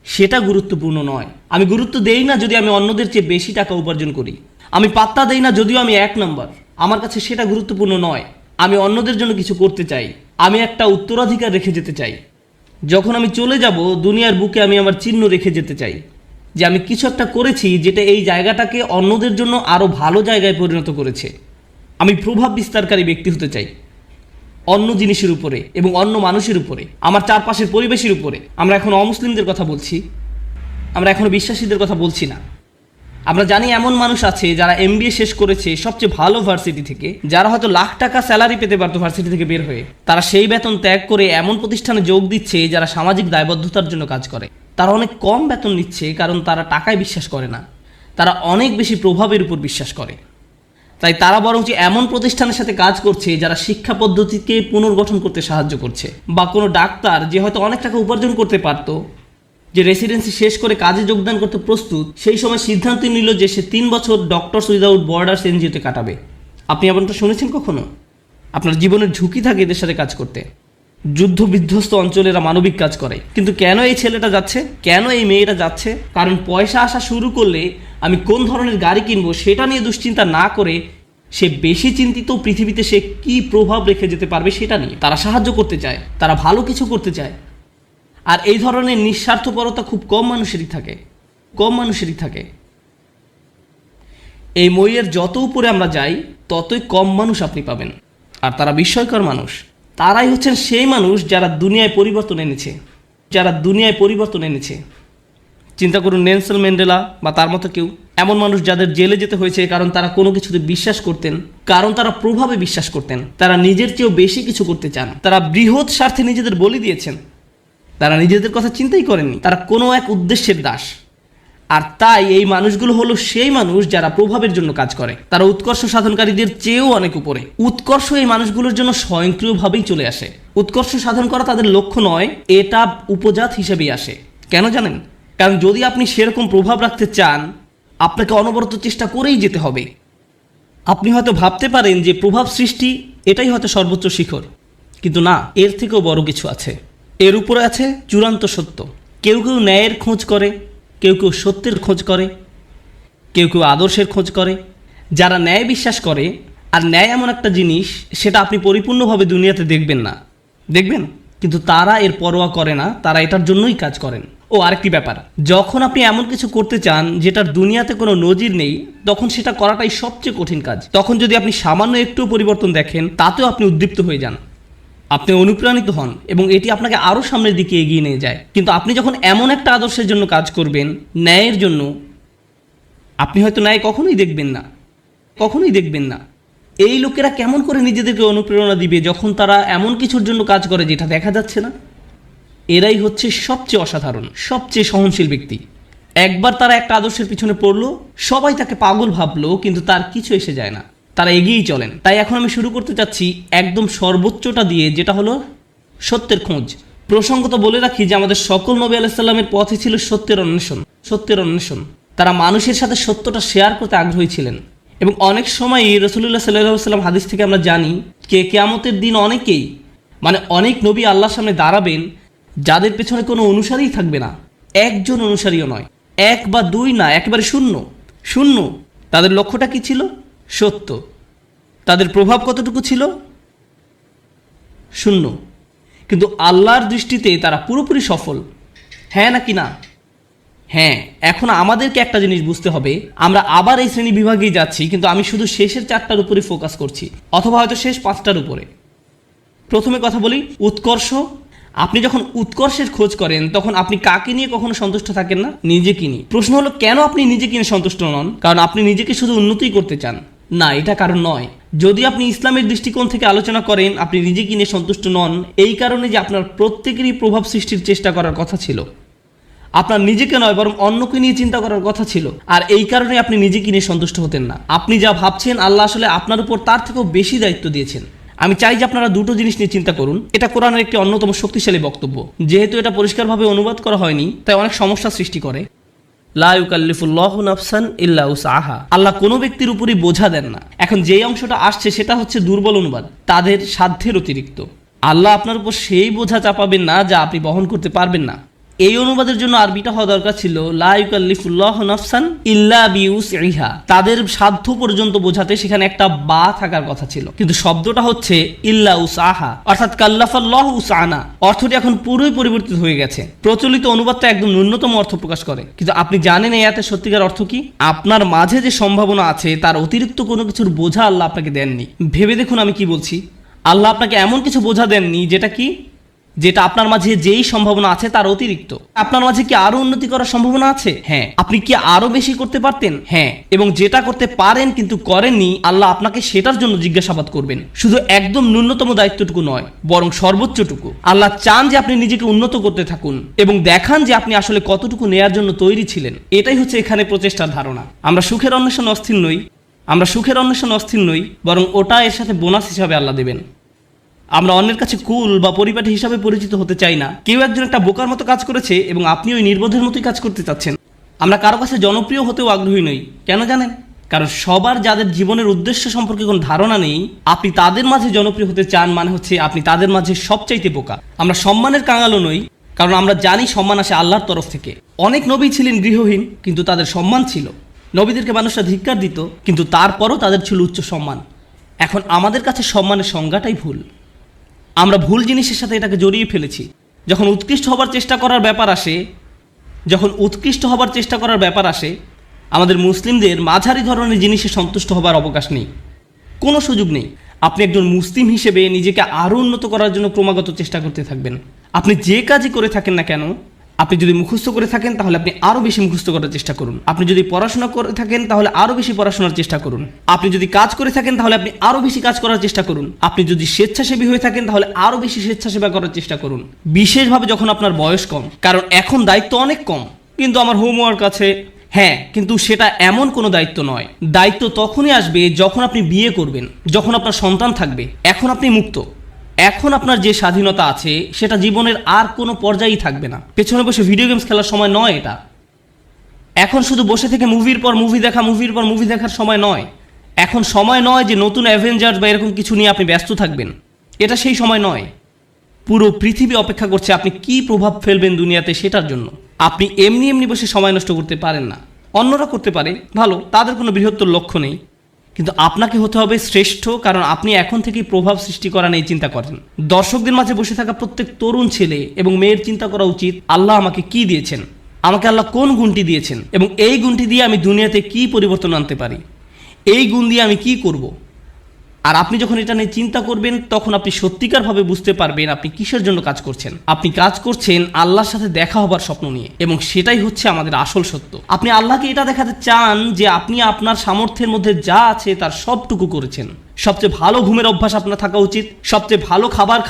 সেটা গুরুত্বপূর্ণ নয়। আমি গুরুত্ব দেই না যদি আমি অন্যদের চেয়ে বেশি টাকা উপার্জন করি। আমি পাত্তা দেই না যদিও আমি 1 নম্বর। আমার কাছে সেটা গুরুত্বপূর্ণ নয়। আমি অন্যদের জন্য কিছু করতে চাই। আমি একটা উত্তরাধিকার রেখে যেতে চাই। যখন আমি চলে যাব দুনিয়ার বুকে আমি আমার চিহ্ন রেখে যেতে চাই যে আমি কিছু একটা করেছি যেটা এই জায়গাটাকে অন্যদের জন্য আরও ভালো জায়গায় পরিণত করেছে। আমি প্রভাব বিস্তারকারী ব্যক্তি হতে চাই অন্য জিনিসের উপরে এবং অন্য মানুষের উপরে, আমার চারপাশের পরিবেশের উপরে। আমরা এখন অমুসলিমদের কথা বলছি, আমরা এখনো বিশ্বাসীদের কথা বলছি না। আমরা জানি এমন মানুষ আছে যারা MBA শেষ করেছে সবচেয়ে ভালো ভার্সিটি থেকে, যারা হয়তো লাখ টাকা স্যালারি পেতে পারতো ভার্সিটি থেকে বের হয়ে। তারা সেই বেতন ত্যাগ করে এমন প্রতিষ্ঠানে যোগ দিচ্ছে যারা সামাজিক দায়বদ্ধতার জন্য কাজ করে। তারা অনেক কম বেতন নিচ্ছে কারণ তারা টাকায় বিশ্বাস করে না, তারা অনেক বেশি প্রভাবের উপর বিশ্বাস করে। তাই তারা বরঞ্চ এমন প্রতিষ্ঠানের সাথে কাজ করছে যারা শিক্ষা পদ্ধতিকে পুনর্গঠন করতে সাহায্য করছে। বা কোনো ডাক্তার যে হয়তো অনেক টাকা উপার্জন করতে পারতো, যে রেসিডেন্সি শেষ করে কাজে যোগদান করতে প্রস্তুত, সেই সময় সিদ্ধান্ত নিল যে সে 3 বছর ডক্টরস উইদাউট বর্ডার্স NGO-তে কাটাবে। আপনি এমনটা শুনেছেন কখনো? আপনার জীবনের ঝুঁকি থাকে এদের সাথে কাজ করতে। যুদ্ধ বিধ্বস্ত অঞ্চলেরা মানবিক কাজ করে। কিন্তু কেন এই ছেলেটা যাচ্ছে, কেন এই মেয়েটা যাচ্ছে? কারণ পয়সা আসা শুরু করলে আমি কোন ধরনের গাড়ি কিনবো সেটা নিয়ে দুশ্চিন্তা না করে সে বেশি চিন্তিত পৃথিবীতে সে কি প্রভাব রেখে যেতে পারবে সেটা নিয়ে। তারা সাহায্য করতে চায়, তারা ভালো কিছু করতে চায়। আর এই ধরনের নিঃস্বার্থপরতা খুব কম মানুষেরই থাকে। এই মইয়ের যত উপরে আমরা যাই ততই কম মানুষ আপনি পাবেন। আর তারা বিস্ময়কর মানুষ। তারাই হচ্ছেন সেই মানুষ যারা দুনিয়ায় পরিবর্তন এনেছে। চিন্তা করুন নেলসন ম্যান্ডেলা বা তার মতো কেউ, এমন মানুষ যাদের জেলে যেতে হয়েছে কারণ তারা কোনো কিছুতে বিশ্বাস করতেন, কারণ তারা প্রভাবে বিশ্বাস করতেন। তারা নিজের চেয়েও বেশি কিছু করতে চান। তারা বৃহৎ স্বার্থে নিজেদের বলি দিয়েছেন। তারা নিজেদের কথা চিন্তাই করেননি। তারা কোনো এক উদ্দেশ্যের দাস। আর তাই এই মানুষগুলো হলো সেই মানুষ যারা প্রভাবের জন্য কাজ করে। তারা উৎকর্ষ সাধনকারীদের চেয়েও অনেক উপরে। উৎকর্ষ এই মানুষগুলোর জন্য স্বয়ংক্রিয়ভাবেই চলে আসে। উৎকর্ষ সাধন করা তাদের লক্ষ্য নয়, এটা উপজাত হিসেবেই আসে। কেন জানেন? কারণ যদি আপনি সেরকম প্রভাব রাখতে চান আপনাকে অনবরত চেষ্টা করেই যেতে হবে। আপনি হয়তো ভাবতে পারেন যে প্রভাব সৃষ্টি এটাই হয়তো সর্বোচ্চ শিখর, কিন্তু না, এর থেকেও বড় কিছু আছে। এর উপরে আছে চূড়ান্ত সত্য। কেউ কেউ ন্যায়ের খোঁজ করে, কেউ কেউ সত্যের খোঁজ করে, কেউ কেউ আদর্শের খোঁজ করে। যারা ন্যায় বিশ্বাস করে, আর ন্যায় এমন একটা জিনিস সেটা আপনি পরিপূর্ণভাবে দুনিয়াতে দেখবেন না, দেখবেন, কিন্তু তারা এর পরোয়া করে না, তারা এটার জন্যই কাজ করেন। ও আরেকটি ব্যাপার, যখন আপনি এমন কিছু করতে চান যেটার দুনিয়াতে কোনো নজির নেই, তখন সেটা করাটাই সবচেয়ে কঠিন কাজ। তখন যদি আপনি সামান্য একটু পরিবর্তন দেখেন তাতেও আপনি উদ্দীপ্ত হয়ে যান, আপনি অনুপ্রাণিত হন এবং এটি আপনাকে আরও সামনের দিকে এগিয়ে নিয়ে যায়। কিন্তু আপনি যখন এমন একটা আদর্শের জন্য কাজ করবেন, ন্যায়ের জন্য, আপনি হয়তো ন্যায় কখনোই দেখবেন না। এই লোকেরা কেমন করে নিজেদেরকে অনুপ্রেরণা দিবে যখন তারা এমন কিছুর জন্য কাজ করে যেটা দেখা যাচ্ছে না? এরাই হচ্ছে সবচেয়ে অসাধারণ, সবচেয়ে সহনশীল ব্যক্তি। একবার তারা একটা আদর্শের পিছনে পড়লো, সবাই তাকে পাগল ভাবলো, কিন্তু তার কিছু এসে যায় না, তারা এগিয়েই চলেন। তাই এখন আমি শুরু করতে চাচ্ছি একদম সর্বোচ্চটা দিয়ে, যেটা হলো সত্যের খোঁজ। প্রসঙ্গত বলে রাখি যে আমাদের সকল নবী আলাইহিস সালামের পথে ছিল সত্যের অন্বেষণ। তারা মানুষের সাথে সত্যটা শেয়ার করতে আগ্রহী ছিলেন। এবং অনেক সময়ই রাসূলুল্লাহ সাল্লাল্লাহু আলাইহি ওয়াসাল্লাম হাদিস থেকে আমরা জানি কিয়ামতের দিন অনেক নবী আল্লাহর সামনে দাঁড়াবেন যাদের পেছনে কোনো অনুসারীই থাকবে না, একজন অনুসারীও নয়, 1 বা 2 না, একেবারে শূন্য। তাদের লক্ষ্যটা কি ছিল? সত্য। তাদের প্রভাব কতটুকু ছিল? 0। কিন্তু আল্লাহর দৃষ্টিতে তারা পুরোপুরি সফল। হ্যাঁ নাকি না? হ্যাঁ। এখন আমাদেরকে একটা জিনিস বুঝতে হবে, আমরা আবার এই শ্রেণী বিভাগেই যাচ্ছি, কিন্তু আমি শুধু শেষের 4টার উপরে ফোকাস করছি, অথবা হয়তো শেষ 5টার উপরে। প্রথমে কথা বলি উৎকর্ষ। আপনি যখন উৎকর্ষের খোঁজ করেন তখন আপনি কাকে নিয়ে কখনো সন্তুষ্ট থাকেন না? নিজেকে নিয়ে। প্রশ্ন হলো কেন আপনি নিজেকে নিয়ে সন্তুষ্ট নন? কারণ আপনি নিজেকে শুধু উন্নতিই করতে চান না, এটা কারণ নয়। যদি আপনি ইসলামের দৃষ্টিকোণ থেকে আলোচনা করেন, আপনি নিজেকে নিয়ে সন্তুষ্ট নন এই কারণে যে আপনার প্রত্যেকেরই প্রভাব সৃষ্টির চেষ্টা করার কথা ছিল। আপনার নিজেকে নয় বরং অন্যকে নিয়ে চিন্তা করার কথা ছিল, আর এই কারণে আপনি নিজেকে নিয়ে সন্তুষ্ট হতেন না। আপনি যা ভাবছেন আল্লাহ আসলে আপনার উপর তার থেকেও বেশি দায়িত্ব দিয়েছেন। আমি চাই যে আপনারা দুটো জিনিস নিয়ে চিন্তা করুন। এটা কোরআনের একটি অন্যতম শক্তিশালী বক্তব্য। যেহেতু এটা পরিষ্কারভাবে অনুবাদ করা হয়নি তাই অনেক সমস্যা সৃষ্টি করে। লা ইউকাল্লিফুল্লাহু নাফসান ইল্লা উসআহা। আল্লাহ কোনো ব্যক্তির উপরই বোঝা দেন না। এখন যেই অংশটা আসছে সেটা হচ্ছে দুর্বল অনুবাদ, তাদের সাধ্যের অতিরিক্ত। আল্লাহ আপনার উপর সেই বোঝা চাপাবেন না যা আপনি বহন করতে পারবেন না। এই অনুবাদের জন্য আরবিটা হওয়া দরকার ছিল লা ইউকাল্লিফুল্লাহু নাফসান ইল্লা বিউসইহা। তাদের সাধ্য পর্যন্ত বোঝাতে সেখানে একটা বা থাকার কথা ছিল, কিন্তু শব্দটা হচ্ছে ইল্লা উসআহা, অর্থাৎ কাল্লাফাল্লাহু উসআনা। অর্থটি এখন পুরোই পরিবর্তিত হয়ে গেছে। প্রচলিত অনুবাদটা একদম ন্যূনতম অর্থ প্রকাশ করে, কিন্তু আপনি জানেন এই আয়াতের সত্যিকার অর্থ কি? আপনার মাঝে যে সম্ভাবনা আছে তার অতিরিক্ত কোনো কিছুর বোঝা আল্লাহ আপনাকে দেননি। ভেবে দেখুন আমি কি বলছি। আল্লাহ আপনাকে এমন কিছু বোঝা দেননি যেটা আপনার মাঝে যেই সম্ভাবনা আছে তার অতিরিক্ত। আপনার মাঝে কি আরো উন্নতি করার সম্ভাবনা আছে? হ্যাঁ। আপনি কি আরো বেশি করতে পারতেন? হ্যাঁ। এবং যেটা করতে পারেন কিন্তু করেননি, আল্লাহ আপনাকে সেটার জন্য জিজ্ঞাসাবাদ করবেন। শুধু একদম ন্যূনতম দায়িত্বটুকু নয়, বরং সর্বোচ্চটুকু। আল্লাহ চান যে আপনি নিজেকে উন্নত করতে থাকুন এবং দেখান যে আপনি আসলে কতটুকু নেয়ার জন্য তৈরি ছিলেন। এটাই হচ্ছে এখানে প্রচেষ্টার ধারণা। আমরা সুখের অন্বেষণে অস্থির নই, বরং ওটা এর সাথে বোনাস হিসাবে আল্লাহ দেবেন। আমরা অন্যের কাছে কুল বা পরিপাটি হিসাবে পরিচিত হতে চাই না। কেউ একজন একটা বোকার মতো কাজ করেছে এবং আপনি ওই নির্বোধের মতোই কাজ করতে চাচ্ছেন। আমরা কারো কাছে জনপ্রিয় হতেও আগ্রহী নই। কেন জানেন? কারণ সবার যাদের জীবনের উদ্দেশ্য সম্পর্কে কোনো ধারণা নেই, আপনি তাদের মাঝে জনপ্রিয় হতে চান মানে হচ্ছে আপনি তাদের মাঝে সবচাইতে বোকা। আমরা সম্মানের কাঙালও নই, কারণ আমরা জানি সম্মান আসে আল্লাহর তরফ থেকে। অনেক নবী ছিলেন গৃহহীন, কিন্তু তাদের সম্মান ছিল। নবীদেরকে মানুষরা ধিক্কার দিত, কিন্তু তারপরও তাদের ছিল উচ্চ সম্মান। এখন আমাদের কাছে সম্মানের সংজ্ঞাটাই ভুল। আমরা ভুল জিনিসের সাথে এটাকে জড়িয়ে ফেলেছি। যখন উৎকৃষ্ট হবার চেষ্টা করার ব্যাপার আসে, আমাদের মুসলিমদের মাঝারি ধরনের জিনিসে সন্তুষ্ট হবার অবকাশ নেই, কোনো সুযোগ নেই। আপনি একজন মুসলিম হিসেবে নিজেকে আরও উন্নত করার জন্য ক্রমাগত চেষ্টা করতে থাকবেন। আপনি যে কাজই করে থাকেন না কেন, আপনি যদি মুখস্থ করে থাকেন তাহলে আপনি আরও বেশি মুখস্থ করার চেষ্টা করুন। আপনি যদি পড়াশোনা করে থাকেন তাহলে আরও বেশি পড়াশোনার চেষ্টা করুন। আপনি যদি কাজ করে থাকেন তাহলে আপনি আরও বেশি কাজ করার চেষ্টা করুন। আপনি যদি স্বেচ্ছাসেবী হয়ে থাকেন তাহলে আরও বেশি স্বেচ্ছাসেবা করার চেষ্টা করুন, বিশেষভাবে যখন আপনার বয়স কম। কারণ এখন দায়িত্ব অনেক কম। কিন্তু আমার হোমওয়ার্ক আছে, হ্যাঁ, কিন্তু সেটা এমন কোনো দায়িত্ব নয়। দায়িত্ব তখনই আসবে যখন আপনি বিয়ে করবেন, যখন আপনার সন্তান থাকবে। এখন আপনি মুক্ত। এখন আপনার যে স্বাধীনতা আছে সেটা জীবনের আর কোনো পর্যায়েই থাকবে না। পেছনে বসে ভিডিও গেমস খেলার সময় নয় এটা। এখন শুধু বসে থেকে মুভির পর মুভি দেখার সময় নয়। এখন সময় নয় যে নতুন অ্যাভেঞ্জার্স বা এরকম কিছু নিয়ে আপনি ব্যস্ত থাকবেন। এটা সেই সময় নয়। পুরো পৃথিবী অপেক্ষা করছে আপনি কি প্রভাব ফেলবেন দুনিয়াতে সেটার জন্য। আপনি এমনি বসে সময় নষ্ট করতে পারেন না। অন্যরা করতে পারে, ভালো, তাদের কোনো বৃহত্তর লক্ষ্য নেই। কিন্তু আপনাকে হতে হবে শ্রেষ্ঠ, কারণ আপনি এখন থেকেই প্রভাব সৃষ্টি করা নিয়ে চিন্তা করেন। দর্শকদের মাঝে বসে থাকা প্রত্যেক তরুণ ছেলে এবং মেয়ের চিন্তা করা উচিত, আল্লাহ আমাকে কি দিয়েছেন, আমাকে আল্লাহ কোন গুণটি দিয়েছেন, এবং এই গুণটি দিয়ে আমি দুনিয়াতে কি পরিবর্তন আনতে পারি, এই গুণ দিয়ে আমি কি করব। আর আপনি যখন এটা নিয়ে চিন্তা করবেন তখন আপনি সত্যিকারভাবে বুঝতে পারবেন আপনি কিসের জন্য কাজ করছেন। আপনি কাজ করছেন আল্লাহর সাথে দেখা হবার স্বপ্ন নিয়ে, এবং সেটাই হচ্ছে আমাদের আসল সত্য। আপনি আল্লাহকে এটা দেখাতে চান যে আপনি আপনার সামর্থ্যের মধ্যে যা আছে তার সবটুকু করেছেন। সবচেয়ে ভালো ঘুমের অভ্যাস আপনার থাকা উচিত, সবচেয়ে ভালো খাবার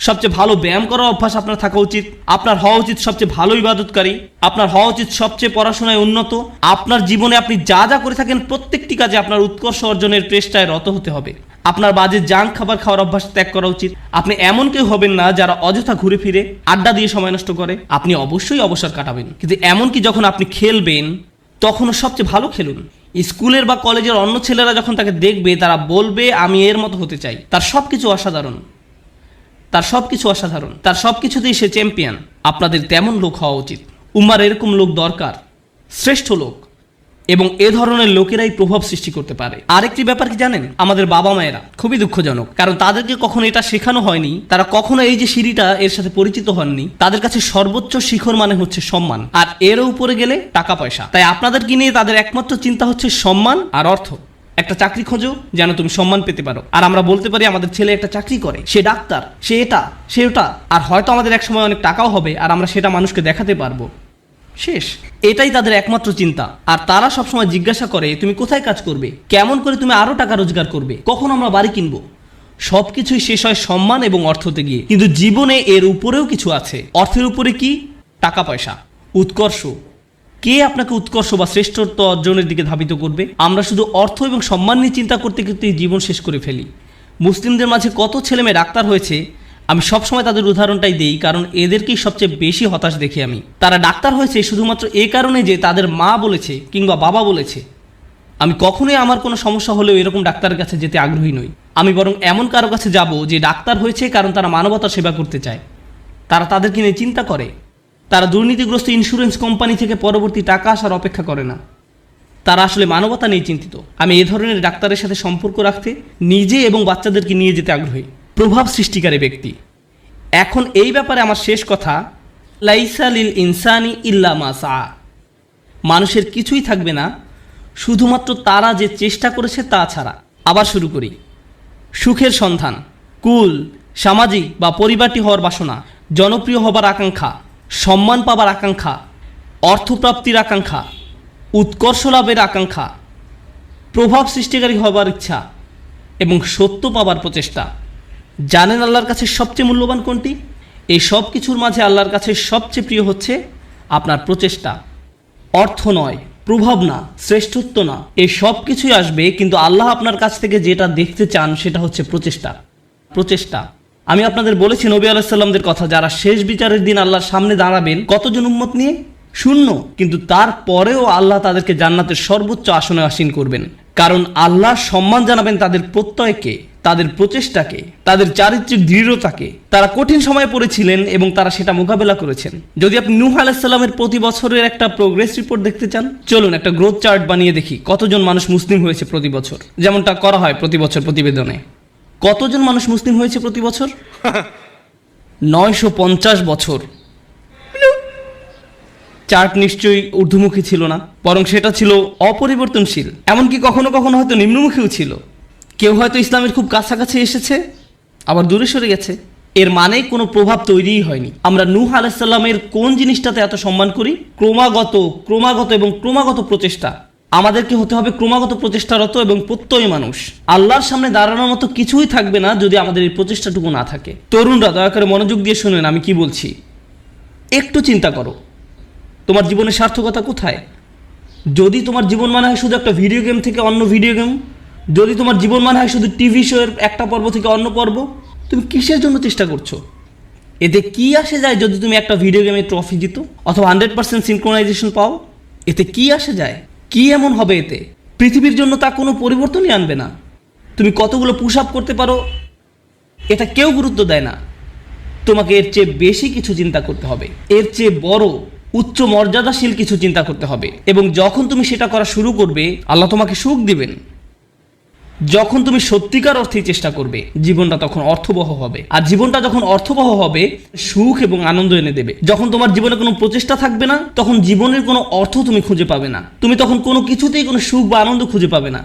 সবচেয়ে ভালো ব্যায়াম করার অভ্যাস আপনার থাকা উচিত। আপনার হওয়া উচিত সবচেয়ে ভালো ইবাদতকারী। আপনার হওয়া উচিত সবচেয়ে পড়াশোনায় উন্নত। আপনার জীবনে আপনি যা যা করে থাকেন প্রত্যেকটি কাজে আপনার উৎকর্ষ অর্জনের চেষ্টায় রত হতে হবে। আপনার বাজে জাঙ্ক খাবার খাওয়ার অভ্যাস ত্যাগ করা উচিত। আপনি এমন কেউ হবেন না যারা অযথা ঘুরে ফিরে আড্ডা দিয়ে সময় নষ্ট করে। আপনি অবশ্যই অবসর কাটাবেন, কিন্তু এমনকি যখন আপনি খেলবেন তখনও সবচেয়ে ভালো খেলুন। স্কুলের বা কলেজের অন্য ছেলেরা যখন তাকে দেখবে তারা বলবে আমি এর মতো হতে চাই। তার সবকিছু অসাধারণ, তার সবকিছুতেই সে চ্যাম্পিয়ন। আপনাদের তেমন লোক হওয়া উচিত। উম্মার এরকম লোক দরকার, শ্রেষ্ঠ লোক, এবং এ ধরনের লোকেরাই প্রভাব সৃষ্টি করতে পারে। আরেকটি ব্যাপার কি জানেন, আমাদের বাবা মায়েরা খুবই দুঃখজনক, কারণ তাদেরকে কখনো এটা শেখানো হয়নি। তারা কখনো এই যে সিঁড়িটা এর সাথে পরিচিত হননি। তাদের কাছে সর্বোচ্চ শিখর মানে হচ্ছে সম্মান, আর এর উপরে গেলে টাকা পয়সা। তাই আপনাদেরকে নিয়ে তাদের একমাত্র চিন্তা হচ্ছে সম্মান আর অর্থ। একটা চাকরি খোঁজো যেন তুমি সম্মান পেতে পারো। আর আমরা বলতে পারি আমাদের ছেলে একটা চাকরি করে, সে ডাক্তার, সে এটা, সে ওটা, আর হয়তো আমাদের এক সময় অনেক টাকাও হবে আর আমরা সেটা মানুষকে দেখাতে পারবো। শেষ। এটাই তাদের একমাত্র চিন্তা। আর তারা সবসময় জিজ্ঞাসা করে তুমি কোথায় কাজ করবে, কেমন করে তুমি আরো টাকা রোজগার করবে, কখন আমরা বাড়ি কিনবো। সবকিছুই শেষ হয় সম্মান এবং অর্থতে গিয়ে। কিন্তু জীবনে এর উপরেও কিছু আছে। অর্থের উপরে কি? টাকা পয়সা, উৎকর্ষ। কে আপনাকে উৎকর্ষ বা শ্রেষ্ঠত্ব অর্জনের দিকে ধাবিত করবে? আমরা শুধু অর্থ এবং সম্মান নিয়ে চিন্তা করতে করতে জীবন শেষ করে ফেলি। মুসলিমদের মাঝে কত ছেলে মেয়ে ডাক্তার হয়েছে আমি সবসময় তাদের উদাহরণটাই দিই, কারণ এদেরকেই সবচেয়ে বেশি হতাশ দেখি আমি। তারা ডাক্তার হয়েছে শুধুমাত্র এই কারণে যে তাদের মা বলেছে কিংবা বাবা বলেছে। আমি কখনোই আমার কোনো সমস্যা হলেও এরকম ডাক্তারের কাছে যেতে আগ্রহী নই। আমি বরং এমন কারো কাছে যাব যে ডাক্তার হয়েছে কারণ তারা মানবতার সেবা করতে চায়, তারা তাদেরকে নিয়ে চিন্তা করে, তারা দুর্নীতিগ্রস্ত ইন্স্যুরেন্স কোম্পানি থেকে পরবর্তী টাকা আসার অপেক্ষা করে না, তারা আসলে মানবতা নিয়ে চিন্তিত। আমি এ ধরনের ডাক্তারের সাথে সম্পর্ক রাখতে নিজে এবং বাচ্চাদেরকে নিয়ে যেতে আগ্রহী। প্রভাব সৃষ্টিকারী ব্যক্তি। এখন এই ব্যাপারে আমার শেষ কথা, লাইসা লিল ইনসানি ইল্লা মা সা। মানুষের কিছুই থাকবে না শুধুমাত্র তারা যে চেষ্টা করেছে তা ছাড়া। আবার শুরু করি। সুখের সন্ধান, কুল, সামাজিক বা পরিবারটি হওয়ার বাসনা, জনপ্রিয় হবার আকাঙ্ক্ষা, সম্মান পাবার আকাঙ্ক্ষা, অর্থপ্রাপ্তির আকাঙ্ক্ষা, উৎকর্ষ লাভের আকাঙ্ক্ষা, প্রভাব সৃষ্টিকারী হবার ইচ্ছা এবং সত্য পাবার প্রচেষ্টা। জানেন আল্লাহর কাছে সবচেয়ে মূল্যবান কোনটি? এই সব কিছুর মাঝে আল্লাহর কাছে সবচেয়ে প্রিয় হচ্ছে আপনার প্রচেষ্টা। অর্থ নয়, প্রভাব না, শ্রেষ্ঠত্ব না, এই সব কিছুই আসবে, কিন্তু আল্লাহ আপনার কাছ থেকে যেটা দেখতে চান সেটা হচ্ছে প্রচেষ্টা। প্রচেষ্টা। আমি আপনাদের বলেছি নবী আলাইহিস সালামদের কথা, যারা শেষ বিচারের দিন আল্লাহর সামনে দাঁড়াবেন কতজন উম্মত নিয়ে? 0। কিন্তু তারপরেও আল্লাহ তাদেরকে জান্নাতের সর্বোচ্চ আসনে আসীন করবেন, কারণ আল্লাহ সম্মান জানাবেন তাদের প্রত্যয়কে, তাদের প্রচেষ্টাকে, তাদের চারিত্রিক দৃঢ়তাকে। তারা কঠিন সময়ে পড়েছিলেন এবং তারা সেটা মোকাবেলা করেছেন। যদি আপনি নূহ আলাইহিস সালামের প্রতি বছরের একটা প্রোগ্রেস রিপোর্ট দেখতে চান, চলুন একটা গ্রোথ চার্ট বানিয়ে দেখি কতজন মানুষ মুসলিম হয়েছে প্রতি বছর, যেমনটা করা হয় প্রতি বছর প্রতিবেদনে। কতজন মানুষ মুসলিম হয়েছে প্রতি বছর? 950 বছর। চার্ট নিশ্চয়ই ঊর্ধ্বমুখী ছিল না, বরং সেটা ছিল অপরিবর্তনশীল, এমনকি কখনো কখনো হয়তো নিম্নমুখীও ছিল। কেউ হয়তো ইসলামের খুব কাছাকাছি এসেছে, আবার দূরে সরে গেছে। এর মানে কোনো প্রভাব তৈরিই হয়নি। আমরা নূহ আলাইহিস সালামের কোন জিনিসটাতে এত সম্মান করি? ক্রমাগত এবং ক্রমাগত প্রচেষ্টা। আমাদেরকে হতে হবে ক্রমাগত প্রচেষ্টারত এবং প্রত্যয়ী মানুষ। আল্লাহর সামনে দাঁড়ানোর মতো কিছুই থাকবে না যদি আমাদের এই প্রচেষ্টাটুকু না থাকে। তরুণরা দয়া করে মনোযোগ দিয়ে শুনেন আমি কি বলছি। একটু চিন্তা করো, তোমার জীবনের সার্থকতা কোথায়? যদি তোমার জীবন মানে হয় শুধু একটা ভিডিও গেম থেকে অন্য ভিডিও গেম, যদি তোমার জীবন মানে হয় শুধু টিভি শোয়ের একটা পর্ব থেকে অন্য পর্ব, তুমি কিসের জন্য চেষ্টা করছো? এতে কি আসে যায় যদি তুমি একটা ভিডিও গেমের ট্রফি জিতো অথবা 100% সিনক্রোনাইজেশন পাও? এতে কি আসে যায়? কি এমন হবে এতে? পৃথিবীর জন্য তা কোনো পরিবর্তনই আনবে না। তুমি কতগুলো পুশ আপ করতে পারো এটা কেউ গুরুত্ব দেয় না। তোমাকে এর চেয়ে বেশি কিছু চিন্তা করতে হবে, এর চেয়ে বড় উচ্চ মর্যাদাশীল কিছু চিন্তা করতে হবে। এবং যখন তুমি সেটা করা শুরু করবে, আল্লাহ তোমাকে সুখ দিবেন। যখন তুমি সত্যিকার অর্থেই চেষ্টা করবে, জীবনটা তখন অর্থবহ হবে। আর জীবনটা যখন অর্থবহ হবে, সুখ এবং আনন্দ এনে দেবে। যখন তোমার জীবনে কোনো প্রচেষ্টা থাকবে না, তখন জীবনের কোনো অর্থ তুমি খুঁজে পাবে না। তুমি তখন কোনো কিছুতেই কোনো সুখ বা আনন্দ খুঁজে পাবে না।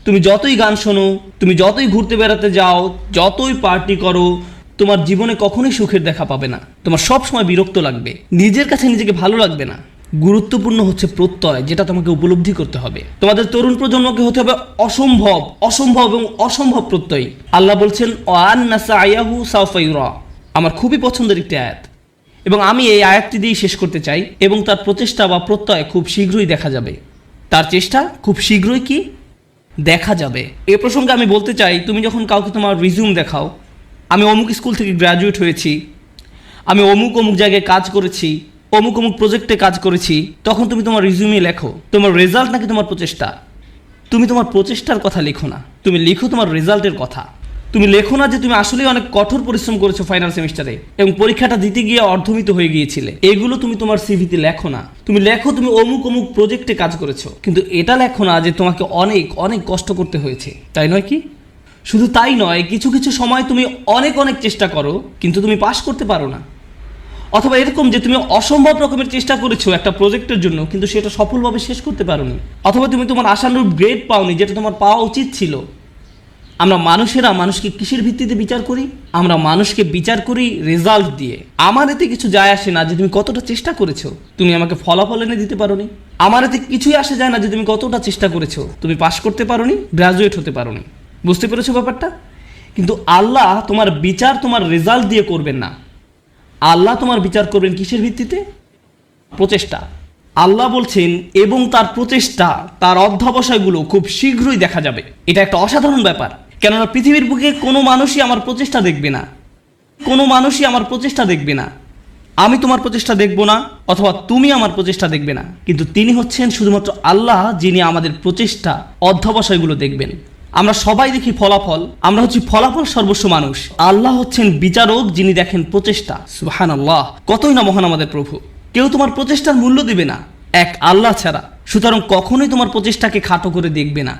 তুমি যতই গান শোনো, তুমি যতই ঘুরতে বেড়াতে যাও, যতই পার্টি করো, তোমার জীবনে কখনোই সুখের দেখা পাবে না। তোমার সব সময় বিরক্ত লাগবে, নিজের কাছে নিজেকে ভালো লাগবে না। গুরুত্বপূর্ণ হচ্ছে প্রত্যয়, যেটা তোমাকে উপলব্ধি করতে হবে। তোমাদের তরুণ প্রজন্মকে হতে হবে অসম্ভব এবং অসম্ভব প্রত্যয়ী। আল্লাহ বলছেন ওয়ান্না সায়াহু সাওফা ইউরা। আমার খুবই পছন্দের একটি আয়াত, এবং আমি এই আয়াতটি দিয়েই শেষ করতে চাই। এবং তার প্রচেষ্টা বা প্রত্যয় খুব শীঘ্রই দেখা যাবে। তার চেষ্টা খুব শীঘ্রই কি দেখা যাবে। এ প্রসঙ্গে আমি বলতে চাই, তুমি যখন কাউকে তোমার রিজিউম দেখাও, আমি অমুক স্কুল থেকে গ্র্যাজুয়েট হয়েছি, আমি অমুক জায়গায় কাজ করেছি, অমুক প্রজেক্টে কাজ করেছি, তখন তুমি তোমার রিজিউমে লেখো তোমার রেজাল্ট নাকি তোমার প্রচেষ্টা? তুমি তোমার প্রচেষ্টার কথা লেখো না, তুমি লিখো তোমার রেজাল্টের কথা। তুমি লেখো না যে তুমি আসলেই অনেক কঠোর পরিশ্রম করেছো ফাইনাল সেমিস্টারে এবং পরীক্ষাটা দিতে গিয়ে অর্ধমিত হয়ে গিয়েছিলে। এগুলো তুমি তোমার সিভিতে লেখো না। তুমি লেখো তুমি অমুক প্রজেক্টে কাজ করেছো, কিন্তু এটা লেখো না যে তোমাকে অনেক কষ্ট করতে হয়েছে, তাই নয় কি? শুধু তাই নয়, কিছু সময় তুমি অনেক চেষ্টা করো কিন্তু তুমি পাস করতে পারো না। অথবা এরকম যে তুমি অসম্ভব রকমের চেষ্টা করেছো একটা প্রজেক্টের জন্য, কিন্তু সেটা সফলভাবে শেষ করতে পারোনি। অথবা তুমি তোমার আশানুরূপ গ্রেড পাওনি, যেটা তোমার পাওয়া উচিত ছিল। আমরা মানুষেরা মানুষকে কিসের ভিত্তিতে বিচার করি? আমরা মানুষকে বিচার করি রেজাল্ট দিয়ে। আমার এতে কিছু যায় আসে না যে তুমি কতটা চেষ্টা করেছো, তুমি আমাকে ফলাফল এনে দিতে পারোনি। আমার এতে কিছুই আসে যায় না যে তুমি কতটা চেষ্টা করেছো, তুমি পাস করতে পারোনি, গ্রাজুয়েট হতে পারোনি। বুঝতে পেরেছো ব্যাপারটা? কিন্তু আল্লাহ তোমার বিচার তোমার রেজাল্ট দিয়ে করবেন না। আল্লাহ তোমার বিচার করবেন কিসের ভিত্তিতে? প্রচেষ্টা। আল্লাহ বলছেন এবং তার প্রচেষ্টা, তার অধ্যবসায়গুলো খুব শীঘ্রই দেখা যাবে। এটা একটা অসাধারণ ব্যাপার, কেননা পৃথিবীর বুকে কোনো মানুষই আমার প্রচেষ্টা দেখবে না। কোনো মানুষই আমার প্রচেষ্টা দেখবে না, আমি তোমার প্রচেষ্টা দেখব না, অথবা তুমি আমার প্রচেষ্টা দেখবে না, কিন্তু তিনি হচ্ছেন শুধুমাত্র আল্লাহ, যিনি আমাদের প্রচেষ্টা অধ্যবসায়গুলো দেখবেন। আমরা সবাই দেখি ফলাফল, আমরা হচ্ছি ফলাফল সর্বস্ব মানুষ। আল্লাহ হচ্ছেন বিচারক, যিনি দেখেন প্রচেষ্টা। সুবহানাল্লাহ, কতই না মহান আমাদের প্রভু। কেউ তোমার প্রচেষ্টার মূল্য দিবে না এক আল্লাহ ছাড়া, সুতরাং কখনোই তোমার প্রচেষ্টাকে খাটো করে দেখবে না।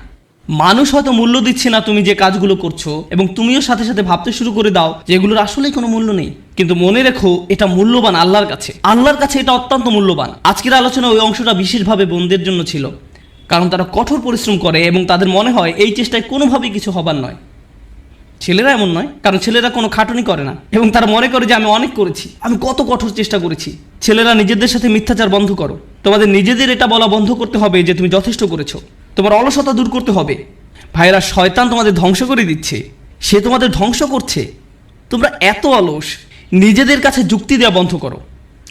মানুষ হয়তো মূল্য দিচ্ছে না তুমি যে কাজগুলো করছো, এবং তুমিও সাথে সাথে ভাবতে শুরু করে দাও যে এগুলোর আসলেই কোনো মূল্য নেই, কিন্তু মনে রেখো এটা মূল্যবান আল্লাহর কাছে। আল্লাহর কাছে এটা অত্যন্ত মূল্যবান। আজকের আলোচনা ওই অংশটা বিশেষভাবে বোনদের জন্য ছিল, কারণ তারা কঠোর পরিশ্রম করে এবং তাদের মনে হয় এই চেষ্টায় কোনোভাবেই কিছু হবার নয়। ছেলেরা এমন নয়, কারণ ছেলেরা কোনো খাটুনি করে না এবং তারা মনে করে যে আমি অনেক করেছি, আমি কত কঠোর চেষ্টা করেছি। ছেলেরা নিজেদের সাথে মিথ্যাচার বন্ধ করো। তোমাদের নিজেদের এটা বলা বন্ধ করতে হবে যে তুমি যথেষ্ট করেছো। তোমার অলসতা দূর করতে হবে। ভাইরা, শয়তান তোমাদের ধ্বংস করে দিচ্ছে, সে তোমাদের ধ্বংস করছে। তোমরা এত অলস, নিজেদের কাছে যুক্তি দেওয়া বন্ধ করো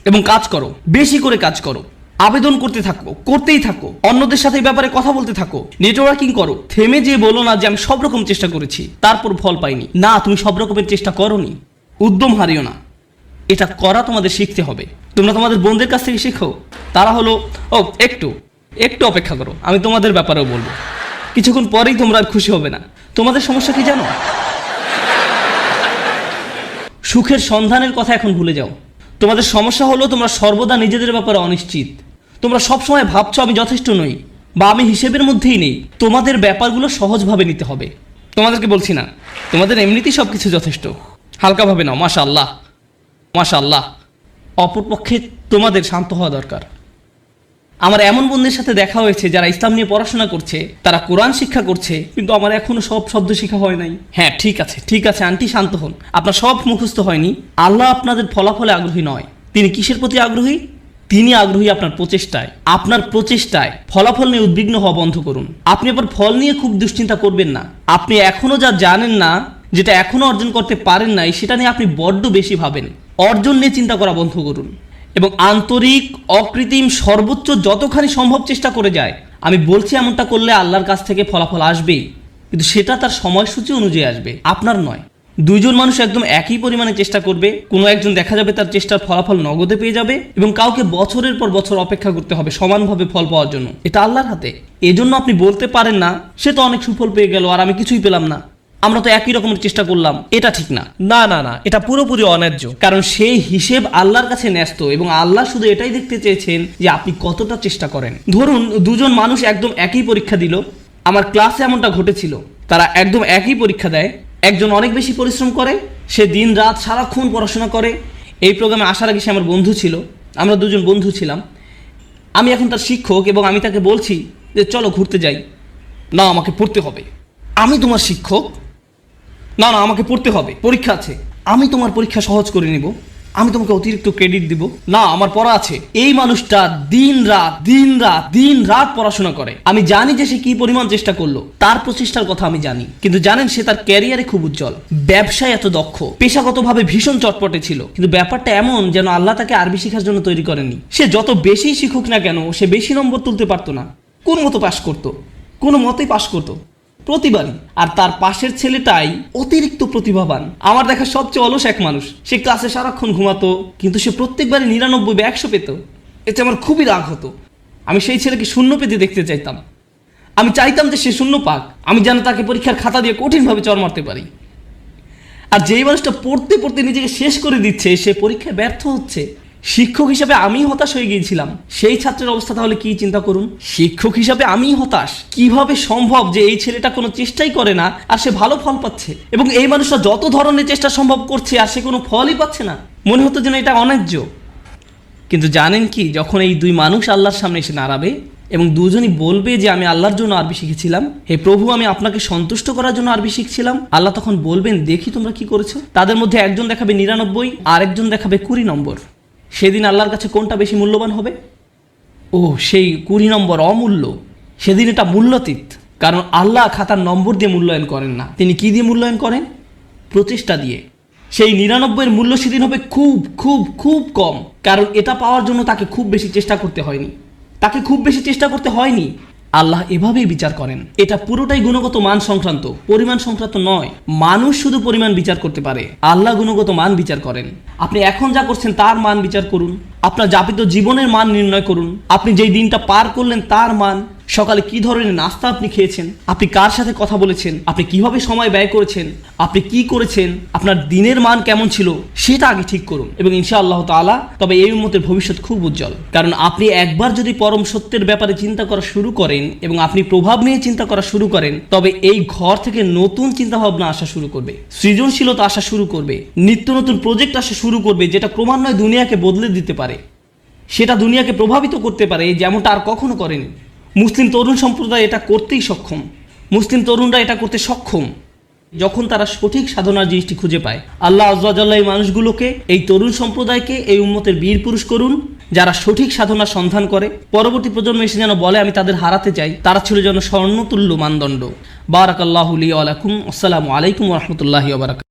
এবং কাজ করো, বেশি করে কাজ করো, আবেদন করতে থাকো, করতেই থাকো, অন্যদের সাথে এই ব্যাপারে কথা বলতে থাকো, নেটওয়ার্কিং করো। থেমে যে বলো না যে আমি সব রকম চেষ্টা করেছি তারপর ফল পাইনি। না, তুমি সব রকমের চেষ্টা করোনি। উদ্যম হারিও না, এটা করা তোমাদের শিখতে হবে। তোমরা তোমাদের বোনদের কাছ থেকে শেখো। তারা হলো একটু একটু অপেক্ষা করো, আমি তোমাদের ব্যাপারেও বলবো। কিছুক্ষণ পরেই তোমরা আর খুশি হবে না। তোমাদের সমস্যা কি জানো? সুখের সন্ধানের কথা এখন ভুলে যাও। তোমাদের সমস্যা হলো তোমরা সর্বদা নিজেদের ব্যাপারে অনিশ্চিত। তোমরা সবসময় ভাবছো আমি যথেষ্ট নই বা আমি হিসেবের মধ্যেই নেই। তোমাদের ব্যাপারগুলো সহজভাবে নিতে হবে। তোমাদেরকে বলছি না, তোমাদের এমনিতেই সব কিছু যথেষ্ট, হালকাভাবে নাও। মাশাআল্লাহ, মাশাআল্লাহ। অপরপক্ষে তোমাদের শান্ত হওয়া দরকার। আমার এমন বন্ধুদের সাথে দেখা হয়েছে যারা ইসলাম নিয়ে পড়াশোনা করছে, তারা কোরআন শিক্ষা করছে, কিন্তু আমার এখনো সব শব্দ শেখা হয় নাই। হ্যাঁ, ঠিক আছে ঠিক আছে আন্টি, শান্ত হন। আপনার সব মুখস্থ হয়নি। আল্লাহ আপনাদের ফলাফলে আগ্রহী নয়। তিনি কিসের প্রতি আগ্রহী? তিনি আগ্রহী আপনার প্রচেষ্টায়। আপনার প্রচেষ্টায় ফলাফল নিয়ে উদ্বিগ্ন হওয়া বন্ধ করুন। আপনি আবার ফল নিয়ে খুব দুশ্চিন্তা করবেন না। আপনি এখনো যা জানেন না, যেটা এখনো অর্জন করতে পারেন নাই, সেটা নিয়ে আপনি বড্ড বেশি ভাবেন। অর্জন নিয়ে চিন্তা করা বন্ধ করুন এবং আন্তরিক, অকৃত্রিম, সর্বোচ্চ যতখানি সম্ভব চেষ্টা করে যায়। আমি বলছি এমনটা করলে আল্লাহর কাছ থেকে ফলাফল আসবেই, কিন্তু সেটা তার সময়সূচি অনুযায়ী আসবে, আপনার নয়। দুইজন মানুষ একদম একই পরিমাণে চেষ্টা করবে, কোনো একজন দেখা যাবে তার চেষ্টার ফলাফল নগদে পেয়ে যাবে, এবং কাউকে বছরের পর বছর অপেক্ষা করতে হবে সমানভাবে ফল পাওয়ার জন্য। এটা আল্লাহর হাতে। এজন্য আপনি বলতে পারেন না সে তো অনেক সুফল পেয়ে গেল আর আমি কিছুই পেলাম না, আমরা তো একই রকমের চেষ্টা করলাম। এটা ঠিক না। না না না, এটা পুরোপুরি অন্যায্য। কারণ সেই হিসেব আল্লাহর কাছে ন্যস্ত, এবং আল্লাহ শুধু এটাই দেখতে চেয়েছেন যে আপনি কতটা চেষ্টা করেন। ধরুন দুজন মানুষ একদম একই পরীক্ষা দিল। আমার ক্লাসে এমনটা ঘটেছিল। তারা একদম একই পরীক্ষা দেয়। একজন অনেক বেশি পরিশ্রম করে, সে দিন রাত সারাক্ষণ পড়াশোনা করে। এই প্রোগ্রামে আসার আগে সে আমার বন্ধু ছিল, আমরা দুজন বন্ধু ছিলাম। আমি এখন তার শিক্ষক এবং আমি তাকে বলছি যে চলো ঘুরতে যাই। না, আমাকে পড়তে হবে। আমি তোমার শিক্ষক? না না, আমাকে পড়তে হবে, পরীক্ষা আছে। আমি তোমার পরীক্ষা সহজ করে নিব, আমি তোমাকে অতিরিক্ত ক্রেডিট দিব। না, আমার পড়া আছে। এই মানুষটা দিন রাত দিন রাত দিন রাত পড়াশোনা করে। আমি জানি যে সে কি পরিমাণ চেষ্টা করলো, তার প্রচেষ্টার কথা আমি জানি। কিন্তু জানেন, সে তার ক্যারিয়ারে খুব উজ্জ্বল, ব্যবসায় এত দক্ষ, পেশাগতভাবে ভীষণ চটপটে ছিল। কিন্তু ব্যাপারটা এমন যেন আল্লাহ তাকে আরবি শেখার জন্য তৈরি করেননি। সে যত বেশি শিখুক না কেন, সে বেশি নম্বর তুলতে পারতো না। কোনো মতো পাশ করতো, কোনো মতেই পাশ করতো প্রতিবারই। আর তার পাশের ছেলেটাই অতিরিক্ত প্রতিভাবান, আমার দেখা সবচেয়ে অলস এক মানুষ। সে ক্লাসে সারাক্ষণ ঘুমাতো, কিন্তু সে প্রত্যেকবারই 99 বা 100 পেত। এতে আমার খুবই রাগ হতো। আমি সেই ছেলেকে শূন্য পেতে দেখতে চাইতাম। আমি চাইতাম যে সে শূন্য পাক, আমি যেন তাকে পরীক্ষার খাতা দিয়ে কঠিনভাবে চড় মারতে পারি। আর যেই মানুষটা পড়তে পড়তে নিজেকে শেষ করে দিচ্ছে, সে পরীক্ষায় ব্যর্থ হচ্ছে। শিক্ষক হিসাবে আমি হতাশ হয়ে গিয়েছিলাম। সেই ছাত্রের অবস্থা তাহলে কি চিন্তা করুন। শিক্ষক হিসাবে আমি হতাশ। কিভাবে সম্ভব যে এই ছেলেটা কোনো চেষ্টাই করে না আর সে ভালো ফল পাচ্ছে, এবং এই মানুষটা যত ধরনের চেষ্টা সম্ভব করছে আর সে কোনো ফলই পাচ্ছে না। মনে হতো যেন এটা অন্যায্য। কিন্তু জানেন কি, যখন এই দুই মানুষ আল্লাহর সামনে এসে দাঁড়াবে এবং দুজনই বলবে যে আমি আল্লাহর জন্য আরবি শিখেছিলাম, হে প্রভু আমি আপনাকে সন্তুষ্ট করার জন্য আরবি শিখছিলাম, আল্লাহ তখন বলবেন দেখি তোমরা কি করেছো। তাদের মধ্যে একজন দেখাবে 99 আর একজন দেখাবে 20 নম্বর। সেদিন আল্লাহর কাছে কোনটা বেশি মূল্যবান হবে? ও, সেই 20 নম্বর অমূল্য। সেদিন এটা মূল্যাতীত। কারণ আল্লাহ খাতার নম্বর দিয়ে মূল্যায়ন করেন না। তিনি কি দিয়ে মূল্যায়ন করেন? প্রচেষ্টা দিয়ে। সেই 99-এর মূল্য সেদিন হবে খুব খুব খুব কম। কারণ এটা পাওয়ার জন্য তাকে খুব বেশি চেষ্টা করতে হয়নি। আল্লাহ এভাবেই বিচার করেন। এটা পুরোটাই গুণগত মান সংক্রান্ত, পরিমাণ সংক্রান্ত নয়। মানুষ শুধু পরিমাণ বিচার করতে পারে, আল্লাহ গুণগত মান বিচার করেন। আপনি এখন যা করছেন তার মান বিচার করুন, আপনার যাপিত জীবনের মান নির্ণয় করুন, আপনি যেই দিনটা পার করলেন তার মান, সকালে কি ধরনের নাস্তা আপনি খেয়েছেন, আপনি কার সাথে কথা বলেছেন, আপনি কিভাবে সময় ব্যয় করেছেন, আপনি কি করেছেন, আপনার দিনের মান কেমন ছিল, সেটা আগে ঠিক করুন এবং ইনশাআল্লাহ তাআলা তবে এই উম্মতের ভবিষ্যৎ খুব উজ্জ্বল। কারণ আপনি একবার যদি পরম সত্যের ব্যাপারে চিন্তা করা শুরু করেন এবং আপনি প্রভাব নিয়ে চিন্তা করা শুরু করেন, তবে এই ঘর থেকে নতুন চিন্তা ভাবনা আসা শুরু করবে, সৃজনশীলতা আসা শুরু করবে, নিত্য নতুন প্রজেক্ট আসা শুরু করবে, যেটা ক্রমান্বয়ে দুনিয়াকে বদলে দিতে পারে, সেটা দুনিয়াকে প্রভাবিত করতে পারে যেমনটা আর কখনো করেনি। মুসলিম তরুণ সম্প্রদায় এটা করতেই সক্ষম, মুসলিম তরুণরা এটা করতে সক্ষম যখন তারা সঠিক সাধনার জিনিসটি খুঁজে পায়। আল্লাহ আজ্জা ওয়া জাল্লা এই মানুষগুলোকে, এই তরুণ সম্প্রদায়কে এই উম্মতের বীর পুরুষ করুন, যারা সঠিক সাধনার সন্ধান করে। পরবর্তী প্রজন্ম এসে যেন বলে আমি তাদের হারাতে চাই, তারা ছিল যেন স্বর্ণতুল্য মানদণ্ড। বারাকাল্লাহু লি ওয়া লাকুম। আসসালামু আলাইকুম ওয়া রাহমাতুল্লাহি ওয়া বারাকাতুহু।